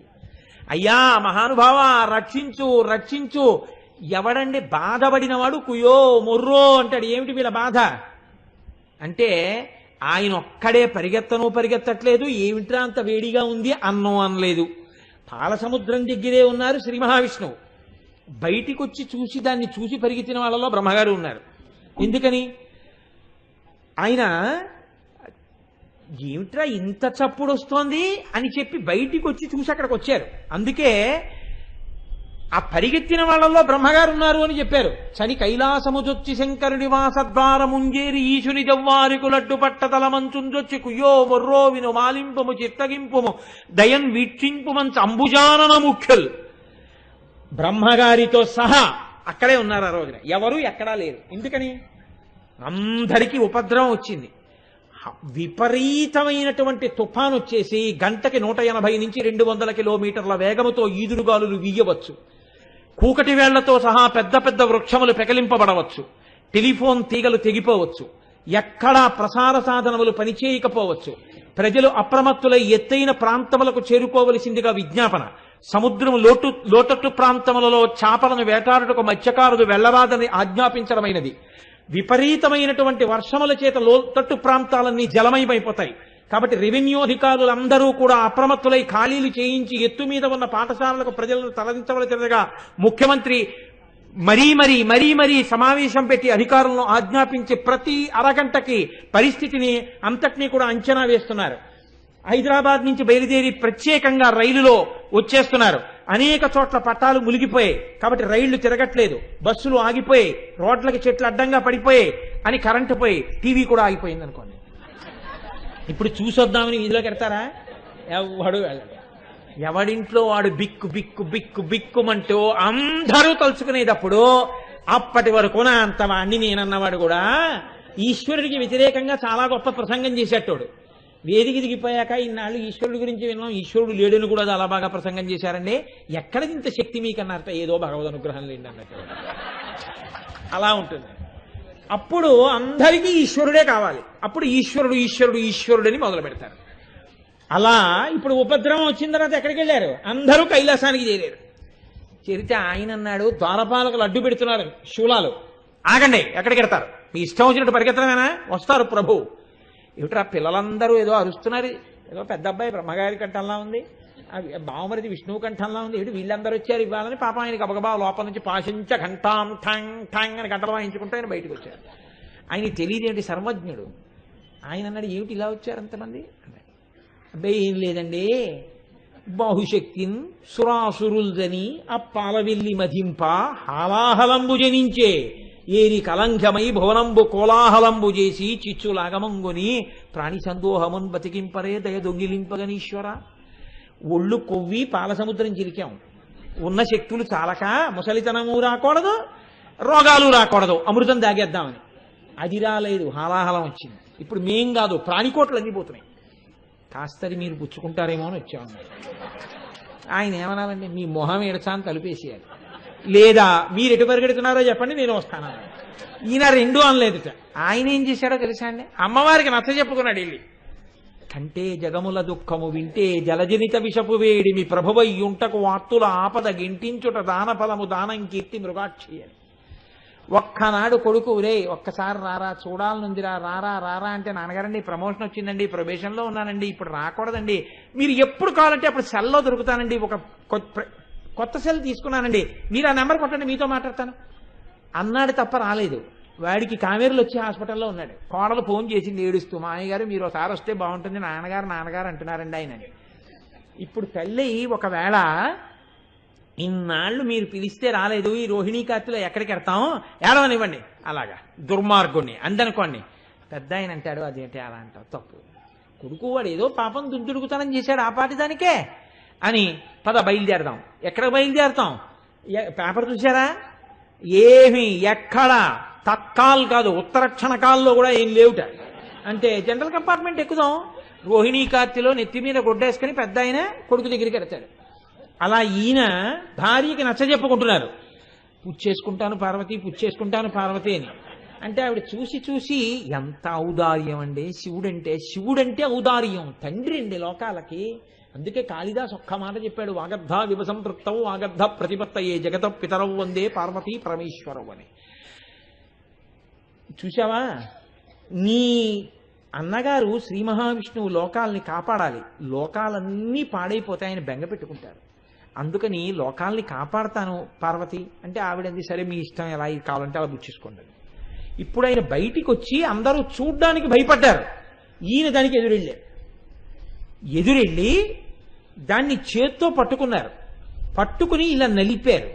Speaker 1: అయ్యా మహానుభావ, రక్షించు. ఎవడండి బాధపడినవాడు కుయ్యో మొర్రో అంటాడు. ఏమిటి వీళ్ళ బాధ అంటే ఆయన ఒక్కడే పరిగెత్తట్లేదు. ఏమిట్రా అంత వేడిగా ఉంది అనలేదు. పాలసముద్రం దగ్గరే ఉన్నారు శ్రీ మహావిష్ణువు. బయటికి వచ్చి చూసి దాన్ని చూసి పరిగెత్తిన వాళ్ళలో బ్రహ్మగారు ఉన్నారు. ఎందుకని? ఆయన ఏమిట్రా ఇంత చప్పుడు వస్తోంది అని చెప్పి బయటికి వచ్చి చూసి అక్కడికి వచ్చారు. అందుకే ఆ పరిగెత్తిన వాళ్ళల్లో బ్రహ్మగారు ఉన్నారు అని చెప్పారు. చని కైలాసముజొచ్చి శంకరుడి వాసద్వారముంజేరి ఈశుని జవ్వారికులడ్డు పట్టతల మంచుంజొచ్చి కుయ్యో మొర్రో విను మాలింపుము చిత్తగింపుము దయన్ వీక్షింపుమంచ అంబుజానన ముఖ్యుల్. బ్రహ్మగారితో సహా అక్కడే ఉన్నారు ఆ రోజున. ఎవరు ఎక్కడా లేరు. ఎందుకని? అందరికీ ఉపద్రవం వచ్చింది. విపరీతమైనటువంటి తుఫాను వచ్చేసి గంటకి 180 నుంచి 200 కిలోమీటర్ల వేగముతో ఈదురుగాలులు వీయవచ్చు. కూకటి వేళ్లతో సహా పెద్ద పెద్ద వృక్షములు పెకలింపబడవచ్చు. టెలిఫోన్ తీగలు తెగిపోవచ్చు. ఎక్కడా ప్రసార సాధనములు పనిచేయకపోవచ్చు. ప్రజలు అప్రమత్తులై ఎత్తైన ప్రాంతములకు చేరుకోవలసిందిగా విజ్ఞాపన. సముద్రం లోతట్టు ప్రాంతములలో చేపలను వేటాడుటకు మత్స్యకారులు వెళ్లరాదని ఆజ్ఞాపించడమైనది. విపరీతమైనటువంటి వర్షముల చేత లోతట్టు ప్రాంతాలన్నీ జలమయమైపోతాయి. కాబట్టి రెవెన్యూ అధికారులందరూ కూడా అప్రమత్తులై ఖాళీలు చేయించి ఎత్తు మీద ఉన్న పాఠశాలలకు ప్రజలను తరలించవలసినదిగా ముఖ్యమంత్రి మరీ సమావేశం పెట్టి అధికారులను ఆజ్ఞాపించి ప్రతి అరగంటకి పరిస్థితిని అంతటినీ కూడా అంచనా వేస్తున్నారు. హైదరాబాద్ నుంచి బయలుదేరి ప్రత్యేకంగా రైలులో వచ్చేస్తున్నారు. అనేక చోట్ల పట్టాలు మునిగిపోయాయి కాబట్టి రైళ్లు తిరగట్లేదు, బస్సులు ఆగిపోయాయి, రోడ్లకి చెట్లు అడ్డంగా పడిపోయాయి అని కరెంటు పోయి టీవీ కూడా ఆగిపోయింది అనుకోండి. ఇప్పుడు చూసొద్దామని వీధిలోకి వెళ్తారా? ఎవడు వెళ్ళడు. ఎవడింట్లో వాడు బిక్కు బిక్కు బిక్కు బిక్కుమంటూ అందరూ తలుచుకునేటప్పుడు అప్పటి వరకు అంత వాణ్ణి నేనన్నవాడు కూడా ఈశ్వరుడికి వ్యతిరేకంగా చాలా గొప్ప ప్రసంగం చేసేటోడు. వేదిక దిగిపోయాక ఇన్నాళ్ళు ఈశ్వరుడి గురించి విన్నాం, ఈశ్వరుడు లేడని కూడా చాలా బాగా ప్రసంగం చేశారండి. ఎక్కడ ఇంత శక్తి మీకు అన్నారట? ఏదో భగవద్ అనుగ్రహం లేండి అన్నట్టు అలా ఉంటుంది. అప్పుడు అందరికీ ఈశ్వరుడే కావాలి. అప్పుడు ఈశ్వరుడు ఈశ్వరుడు ఈశ్వరుడని మొదలు పెడతారు. అలా ఇప్పుడు ఉపద్రవం వచ్చిన తర్వాత ఎక్కడికి వెళ్ళారు? అందరూ కైలాసానికి చేరారు. చేరితే ఆయన అన్నాడు, ద్వారపాలకులు అడ్డు పెడుతున్నారు శూలాలు, ఆగండి, ఎక్కడికి వెడతారు? మీ ఇష్టం వచ్చినట్టు పరిగెత్తడమేనా? వస్తారు ప్రభు. ఏమిట్రా పిల్లలందరూ ఏదో అరుస్తున్నారు, ఏదో పెద్ద అబ్బాయి బ్రహ్మగారి కంఠంలా ఉంది, బావమరిది విష్ణువు కంఠంలా ఉంది, ఏమిటి వీళ్ళందరూ వచ్చారు ఇవ్వాలని పాపం ఆయన గబగబా లోపల నుంచి పాశించ ఘంటాం ఠంగ్ ఠంగ్ అని గంటలు వాయించుకుంటూ ఆయన బయటకు వచ్చారు. ఆయన తెలియదేంటి, సర్వజ్ఞుడు. ఆయన అన్నాడు, ఏమిటి ఇలా వచ్చారు అంతమంది? అబ్బాయి ఏం లేదండి, బాహుశక్తిన్ సురాసురుల్దని అప్పాలవెల్లి మధింప హాలాహలంబు జనించే ఏరి కలంఘమై భువనంబు కోలాహలంబు చేసి చిచ్చులాగమంగుని ప్రాణి సందోహమున్ బతికింపరే దయ దొంగిలింపగనీశ్వర. ఒళ్ళు కొవ్వి పాలసముద్రం చిరికాం, ఉన్న శక్తులు చాలక ముసలితనము రాకూడదు, రోగాలు రాకూడదు, అమృతం దాగేద్దామని. అది రాలేదు, హాలాహలం వచ్చింది. ఇప్పుడు మేం కాదు, ప్రాణికోట్లు అన్నీ పోతున్నాయి. కాస్తది మీరు పుచ్చుకుంటారేమో అని వచ్చాము. ఆయన ఏమనాలండి, మీ మొహం ఏడచాన్ని తలుపేసేయాలి, లేదా మీరు ఎటు పరిగెడుతున్నారో చెప్పండి నేను వస్తాను. ఈయన రెండూ అనలేదుట. ఆయన ఏం చేశాడో తెలుసా అండి? అమ్మవారికి నచ్చ చెప్పుకున్నాడు వెళ్ళి. కంటే జగముల దుఃఖము వింటే జలజనిత విషపు వేడి మీ ప్రభువయ్యుంటకు వార్తుల ఆపద గింటించుట దాన ఫలము దానం కీర్తి మృగాక్షి అని. ఒక్కనాడు కొడుకు, రే ఒక్కసారి రారా, చూడాలనుందిరా, రారా రారా అంటే, నాన్నగారండి ప్రమోషన్ వచ్చిందండి, ప్రొబేషన్లో ఉన్నానండి, ఇప్పుడు రాకూడదండి, మీరు ఎప్పుడు కావాలంటే అప్పుడు సెల్లో దొరుకుతానండి, ఒక కొత్త సెల్ తీసుకున్నానండి, మీరు ఆ నెంబర్ కొట్టండి మీతో మాట్లాడతాను అన్నాడు తప్ప రాలేదు. వాడికి కావేరులు వచ్చి హాస్పిటల్లో ఉన్నాడు. కోడలు ఫోన్ చేసింది ఏడుస్తూ, మా అయ్యగారు మీరు ఒకసారి వస్తే బాగుంటుంది, నాన్నగారు అంటున్నారండి ఆయన. ఇప్పుడు తల్లి ఒకవేళ ఇన్నాళ్ళు మీరు పిలిస్తే రాలేదు, ఈ రోహిణీ కార్తెలో ఎక్కడికి వెడతాం, ఏడవనివ్వండి, అలాగా దుర్మార్గుణ్ణి అందనుకోండి. పెద్ద ఆయన అంటాడు, అదేంటి అలా అంటావు, తప్పు. కొడుకు వాడు ఏదో పాపం దుందుడుగుతనం చేశాడు ఆ పాటి దానికే అని, పద బయలుదేరదాం. ఎక్కడికి బయలుదేరతాం? పేపర్ చూసారా? ఏమి ఎక్కడ తత్కాల్ కాదు, ఉత్తర క్షణకాల్లో కూడా ఏం లేవుట. అంటే జనరల్ కంపార్ట్మెంట్ ఎక్కుదాం. రోహిణీ కార్తెలో నెత్తి మీద గొడ్డేసుకుని పెద్ద ఆయన కొడుకు దగ్గరికి వెళ్తాడు. అలా ఈయన భార్యకి నచ్చజెప్పుకుంటున్నారు, పుచ్చేసుకుంటాను పార్వతి అని. అంటే ఆవిడ చూసి ఎంత ఔదార్యం అండి శివుడంటే ఔదార్యం, తండ్రి అండి లోకాలకి. అందుకే కాళిదాస్ ఒక్క మాట చెప్పాడు, వాగర్ధ వివసంపృక్తవు వాగర్ధ ప్రతిపత్తయే జగత పితరవు వందే పార్వతీ పరమేశ్వరవు అని. చూశావా, నీ అన్నగారు శ్రీ మహావిష్ణువు లోకాలని కాపాడాలి, లోకాలన్నీ పాడైపోతే ఆయన బెంగ పెట్టుకుంటారు. అందుకని లోకాల్ని కాపాడతాను పార్వతి అంటే ఆవిడంది సరే మీ ఇష్టం ఎలా ఇది కావాలంటే అలా బుచ్చేసుకోండి. ఇప్పుడు ఆయన బయటికి వచ్చి అందరూ చూడ్డానికి భయపడ్డారు. ఈయన దానికి ఎదురెళ్ళి దాన్ని చేత్తో పట్టుకున్నారు. పట్టుకుని ఇలా నలిపారు.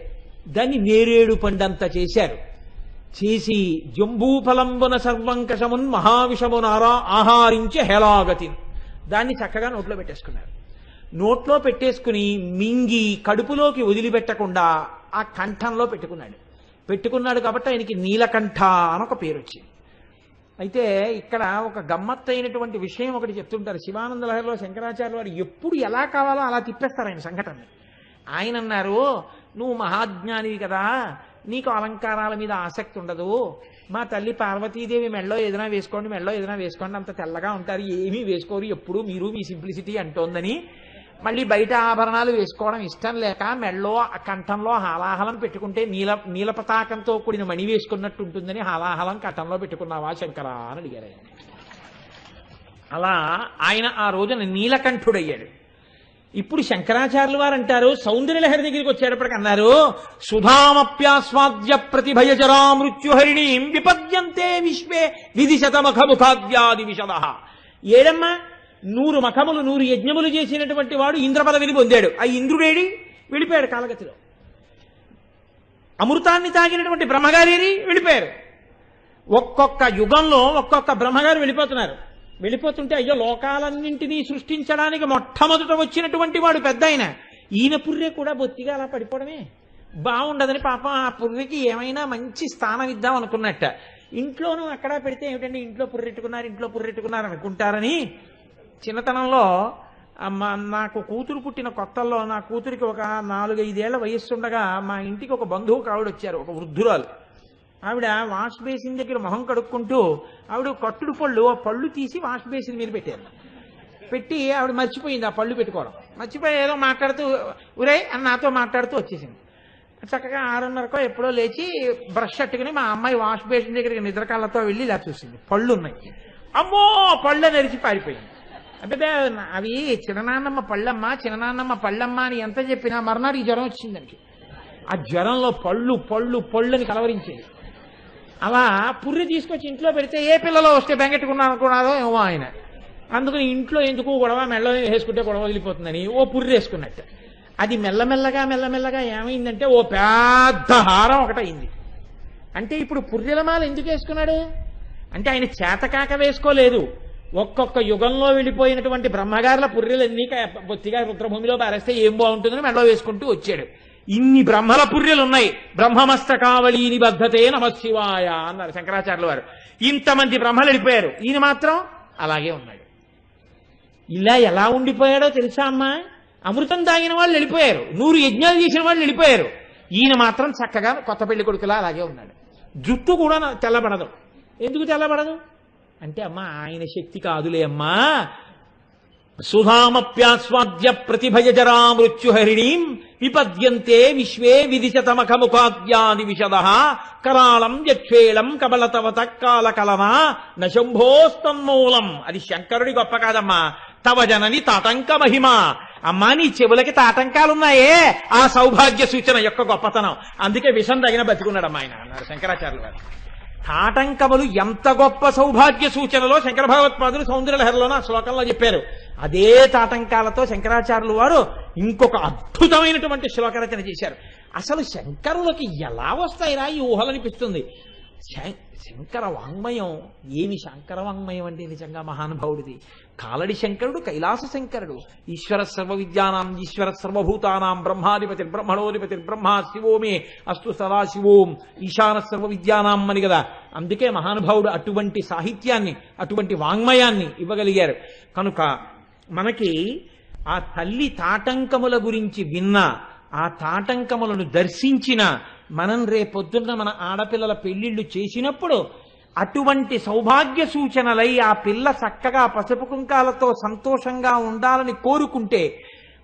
Speaker 1: దాన్ని నేరేడు పండంత చేశారు. చేసి జంబూఫలంబున సర్వంకషమున్ మహావిషమునారా ఆహారించే హేళాగతి దాన్ని చక్కగా నోట్లో పెట్టేసుకున్నారు. నోట్లో పెట్టేసుకుని మింగి కడుపులోకి వదిలిపెట్టకుండా ఆ కంఠంలో పెట్టుకున్నాడు కాబట్టి ఆయనకి నీలకంఠ అని ఒక పేరు వచ్చింది. అయితే ఇక్కడ ఒక గమ్మత్తైనటువంటి విషయం ఒకటి చెప్తుంటారు. శివానంద లహరిలో శంకరాచార్య వారు ఎప్పుడు ఎలా కావాలో అలా తిప్పేస్తారు ఆయన సంఘటనని. ఆయన అన్నారు, నువ్వు మహాజ్ఞానివి కదా, నీకు అలంకారాల మీద ఆసక్తి ఉండదు. మా తల్లి పార్వతీదేవి మెళ్ళో ఏదైనా వేసుకోండి అంత తెల్లగా ఉంటారు, ఏమీ వేసుకోరు, ఎప్పుడు మీరు మీ సింప్లిసిటీ అంటోందని మళ్ళీ బయట ఆభరణాలు వేసుకోవడం ఇష్టం లేక మెళ్ళో కంఠంలో హాలాహలం పెట్టుకుంటే నీలపతాకంతో కూడిన మణి వేసుకున్నట్టు ఉంటుందని హాలాహలం కంఠంలో పెట్టుకున్నావా శంకరా అని అడిగారు. అలా ఆయన ఆ రోజున నీలకంఠుడయ్యాడు. ఇప్పుడు శంకరాచార్యులు వారు అంటారు, సౌందర్యలహరి దగ్గరికి వచ్చేటప్పటికి అన్నారు, సుధామప్యాస్వాద్య ప్రతిభయచరా మృత్యుహరిణీం విపద్యంతే విశ్వే విధిశతమఖముఖాద్యాది విశద. ఏడమ్మా 100 మఖములు 100 యజ్ఞములు చేసినటువంటి వాడు ఇంద్ర పదవిని పొందాడు. ఆ ఇంద్రుడేడి వెళ్ళిపోయాడు కాలగతిలో. అమృతాన్ని తాగినటువంటి బ్రహ్మగారి వెళ్ళిపోయారు. ఒక్కొక్క యుగంలో ఒక్కొక్క బ్రహ్మగారు వెళ్ళిపోతుంటే అయ్యో లోకాలన్నింటినీ సృష్టించడానికి మొట్టమొదట వచ్చినటువంటి వాడు పెద్ద ఈయన పుర్రె కూడా బొత్తిగా అలా పడిపోవడమే బాగుండదని పాపం ఆ పుర్రెకి ఏమైనా మంచి స్థానం ఇద్దాం అనుకున్నట్ట. ఇంట్లోనూ అక్కడ పెడితే ఏమిటండి ఇంట్లో పుర్రెట్టుకున్నారు అనుకుంటారని చిన్నతనంలో నాకు కూతురు పుట్టిన కొత్తల్లో నా కూతురికి ఒక 4-5 ఏళ్ల వయస్సుండగా మా ఇంటికి ఒక బంధువుకు ఆవిడ వచ్చారు, ఒక వృద్ధురాలు. ఆవిడ వాష్ బేసిన్ దగ్గర మొహం కడుక్కుంటూ ఆవిడ కట్టుడు పళ్ళు తీసి వాష్ బేసిన్ మీద పెట్టి ఆవిడ మర్చిపోయింది ఆ పళ్ళు పెట్టుకోవడం. మర్చిపోయి ఏదో మాట్లాడుతూ ఉరే అని నాతో మాట్లాడుతూ వచ్చేసింది. చక్కగా 6:30కో ఎప్పుడో లేచి బ్రష్ అట్టుకుని మా అమ్మాయి వాష్ బేసిన్ దగ్గరికి నిద్రకాళ్ళతో వెళ్ళి ఇలా చూసింది, పళ్ళు ఉన్నాయి. అమ్మో పళ్ళు నరిచి పారిపోయింది. అంటే అవి చిన్ననాన్నమ్మ పళ్ళమ్మ అని ఎంత చెప్పినా మర్నాడు ఈ జ్వరం వచ్చిందానికి. ఆ జ్వరంలో పళ్ళు అని కలవరించేది. అలా పుర్రె తీసుకొచ్చి ఇంట్లో పెడితే ఏ పిల్లలో వస్తే బెంగెట్టుకున్నారనుకున్నారో ఏమో ఆయన. అందుకని ఇంట్లో ఎందుకు గొడవ మెల్ల వేసుకుంటే గొడవ వదిలిపోతుందని ఓ పుర్రె వేసుకున్నట్టు. అది మెల్లమెల్లగా ఏమైందంటే ఓ పెద్ద హారం ఒకటయింది. అంటే ఇప్పుడు పుర్రెలమాల ఎందుకు వేసుకున్నాడు అంటే ఆయన చేతకాక వేసుకోలేదు. ఒక్కొక్క యుగంలో వెళ్ళిపోయినటువంటి బ్రహ్మగారుల పుర్రెలన్నీ బొత్తిగా రుద్రభూమిలో పారేస్తే ఏం బాగుంటుందని మెడలో వేసుకుంటూ వచ్చాడు. ఇన్ని బ్రహ్మల పుర్రెలున్నాయి. బ్రహ్మమస్తకావళి నిబద్ధతే నమశివాయ అన్నారు శంకరాచార్యుల వారు. ఇంతమంది బ్రహ్మలు వెళ్ళిపోయారు, ఈయన మాత్రం అలాగే ఉన్నాడు. ఇలా ఎలా ఉండిపోయాడో తెలుసా అమ్మా? అమృతం తాగిన వాళ్ళు వెళ్ళిపోయారు, 100 యజ్ఞాలు చేసిన వాళ్ళు వెళ్ళిపోయారు, ఈయన మాత్రం చక్కగా కొత్త పెళ్లి కొడుకులా అలాగే ఉన్నాడు. జుట్టు కూడా తెల్లబడదు. ఎందుకు తెల్లబడదు అంటే అమ్మా ఆయన శక్తి కాదులే అమ్మా. సుధామప్యాస్వాద్య ప్రతిభయజరా మృత్యుహరిణీం విపద్యంతే విశ్వే విధిశతమఖముఖాద్యాది విశద కరాళం యక్షేళం కబలతవత కాలకలనా నశంభోస్తన్మూలం. అది శంకరుడి గొప్ప కాదమ్మా, తవ జనని తాటంక మహిమ. అమ్మా నీ చెవులకి తాటంకాలున్నాయే ఆ సౌభాగ్య సూచన యొక్క గొప్పతనం. అందుకే విషం తగిన బతికున్నాడమ్మా ఆయన అన్నారు శంకరాచార్యులు గారు. తాటంకములు ఎంత గొప్ప సౌభాగ్య సూచనలో శంకర భగవత్పాదులు సౌందర్యలహరిలోన ఆ శ్లోకంలో చెప్పారు. అదే తాటంకాలతో శంకరాచార్యులు వారు ఇంకొక అద్భుతమైనటువంటి శ్లోకరచన చేశారు. అసలు శంకరులకి ఎలా వస్తాయిరా ఈ ఊహలనిపిస్తుంది. శంకర వాంగ్మయం ఏమి శంకర వాంగ్మయం అంటే నిజంగా మహానుభావుడిది. కాలడి శంకరుడు కైలాస శంకరుడు. ఈశ్వర సర్వ విద్యానాం ఈశ్వర సర్వభూతానాం బ్రహ్మాధిపతి బ్రహ్మణోధిపతి బ్రహ్మ శివోమే అస్తు సదాశివోం ఈశాన సర్వ విద్యానాం అని కదా. అందుకే మహానుభావుడు అటువంటి సాహిత్యాన్ని అటువంటి వాంగ్మయాన్ని ఇవ్వగలిగారు. కనుక మనకి ఆ తల్లి తాటంకముల గురించి విన్న, ఆ తాటంకములను దర్శించిన మనం రేపొద్దున్న మన ఆడపిల్లల పెళ్లిళ్లు చేసినప్పుడు అటువంటి సౌభాగ్య సూచనలై ఆ పిల్ల చక్కగా పసుపు కుంకాలతో సంతోషంగా ఉండాలని కోరుకుంటే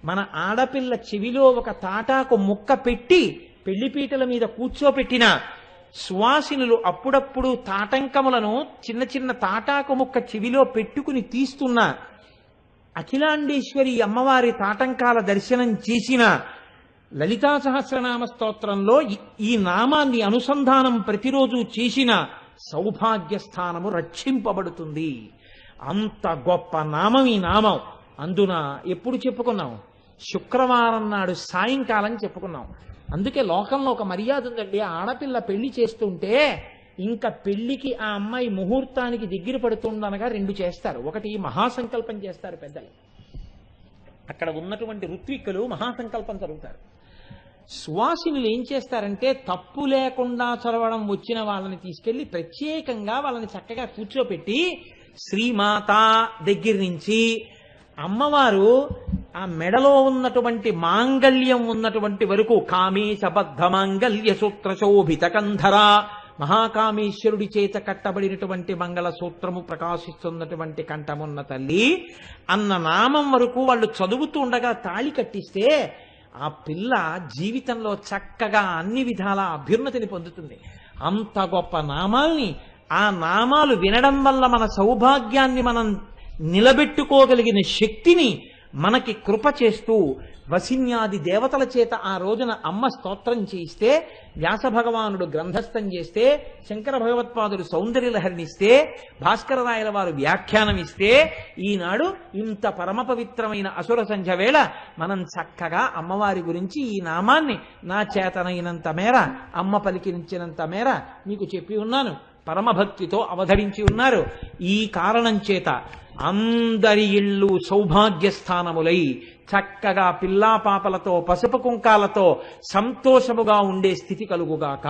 Speaker 1: మన ఆడపిల్ల చెవిలో ఒక తాటాకు ముక్క పెట్టి పెళ్లిపీటల మీద కూర్చోపెట్టిన సువాసినులు అప్పుడప్పుడు తాటంకములను చిన్న చిన్న తాటాకు ముక్క చెవిలో పెట్టుకుని తీస్తున్న అఖిలాండేశ్వరి అమ్మవారి తాటంకాల దర్శనం చేసిన లలితా సహస్రనామ స్తోత్రంలో ఈ నామాన్ని అనుసంధానం ప్రతిరోజు చేసిన సౌభాగ్య స్థానము రక్షింపబడుతుంది. అంత గొప్ప నామం ఈ నామం. అందున ఎప్పుడు చెప్పుకున్నాం? శుక్రవారం నాడు సాయంకాలం చెప్పుకున్నాం. అందుకే లోకంలో ఒక మర్యాద ఉందండి. ఆడపిల్ల పెళ్లి చేస్తుంటే ఇంకా పెళ్లికి ఆ అమ్మాయి ముహూర్తానికి దగ్గర పడుతుందనగా రెండు చేస్తారు. ఒకటి మహాసంకల్పం చేస్తారు పెద్దలు, అక్కడ ఉన్నటువంటి ఋత్విక్కులు మహాసంకల్పం జరుగుతారు. సువాసినులు ఏం చేస్తారంటే తప్పు లేకుండా చదవడం వచ్చిన వాళ్ళని తీసుకెళ్లి ప్రత్యేకంగా వాళ్ళని చక్కగా కూర్చోపెట్టి శ్రీమాత దగ్గర నుంచి అమ్మవారు ఆ మెడలో ఉన్నటువంటి మాంగళ్యం ఉన్నటువంటి వరకు కామేశబద్ధ మాంగళ్య సూత్ర శోభిత కంధర, మహాకామేశ్వరుడి చేత కట్టబడినటువంటి మంగళ సూత్రము ప్రకాశిస్తున్నటువంటి కంఠమున్న తల్లి అన్న నామం వరకు వాళ్ళు చదువుతూ ఉండగా తాళి కట్టిస్తే ఆ పిల్ల జీవితంలో చక్కగా అన్ని విధాల అభ్యున్నతిని పొందుతుంది. అంత గొప్ప నామాల్ని, ఆ నామాలు వినడం వల్ల మన సౌభాగ్యాన్ని మనం నిలబెట్టుకోగలిగిన శక్తిని మనకి కృప చేస్తూ వసిన్యాది దేవతల చేత ఆ రోజున అమ్మ స్తోత్రం చేయిస్తే, వ్యాస భగవానుడు గ్రంథస్థం చేస్తే, శంకర భగవత్పాదుడు సౌందర్యలహరినిస్తే, భాస్కర రాయల వారు వ్యాఖ్యానం ఇస్తే, ఈనాడు ఇంత పరమ పవిత్రమైన అసుర సంధ్య వేళ మనం చక్కగా అమ్మవారి గురించి ఈ నామాన్ని నా చేతనైనంత మేర, అమ్మ పలికించినంత మేర మీకు చెప్పి ఉన్నాను. పరమభక్తితో అవధరించి ఉన్నారు. ఈ కారణం చేత అందరి ఇళ్ళు సౌభాగ్యస్థానములై చక్కగా పిల్లా పాపలతో పసుపు కుంకాలతో సంతోషముగా ఉండే స్థితి కలుగుగాక.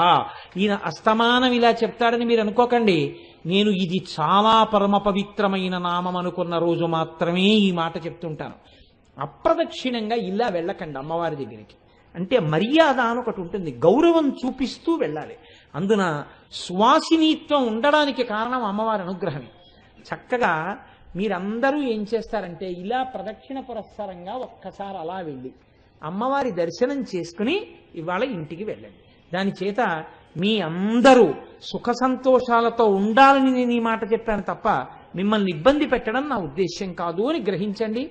Speaker 1: ఈయన అస్తమానం ఇలా చెప్తాడని మీరు అనుకోకండి. నేను ఇది చాలా పరమ పవిత్రమైన నామం అనుకున్న రోజు మాత్రమే ఈ మాట చెప్తుంటాను. అప్రదక్షిణంగా ఇలా వెళ్ళకండి అమ్మవారి దగ్గరికి. అంటే మర్యాద అని ఒకటి ఉంటుంది, గౌరవం చూపిస్తూ వెళ్ళాలి. అందున సువాసినీత్వం ఉండడానికి కారణం అమ్మవారి అనుగ్రహమే. చక్కగా మీరందరూ ఏం చేస్తారంటే ఇలా ప్రదక్షిణ పురస్సరంగా ఒక్కసారి అలా వెళ్ళి అమ్మవారి దర్శనం చేసుకుని ఇవాళ ఇంటికి వెళ్ళండి. దాని చేత మీ అందరూ సుఖ సంతోషాలతో ఉండాలని నేను ఈ మాట చెప్పాను తప్ప మిమ్మల్ని ఇబ్బంది పెట్టడం నా ఉద్దేశ్యం కాదు అని గ్రహించండి.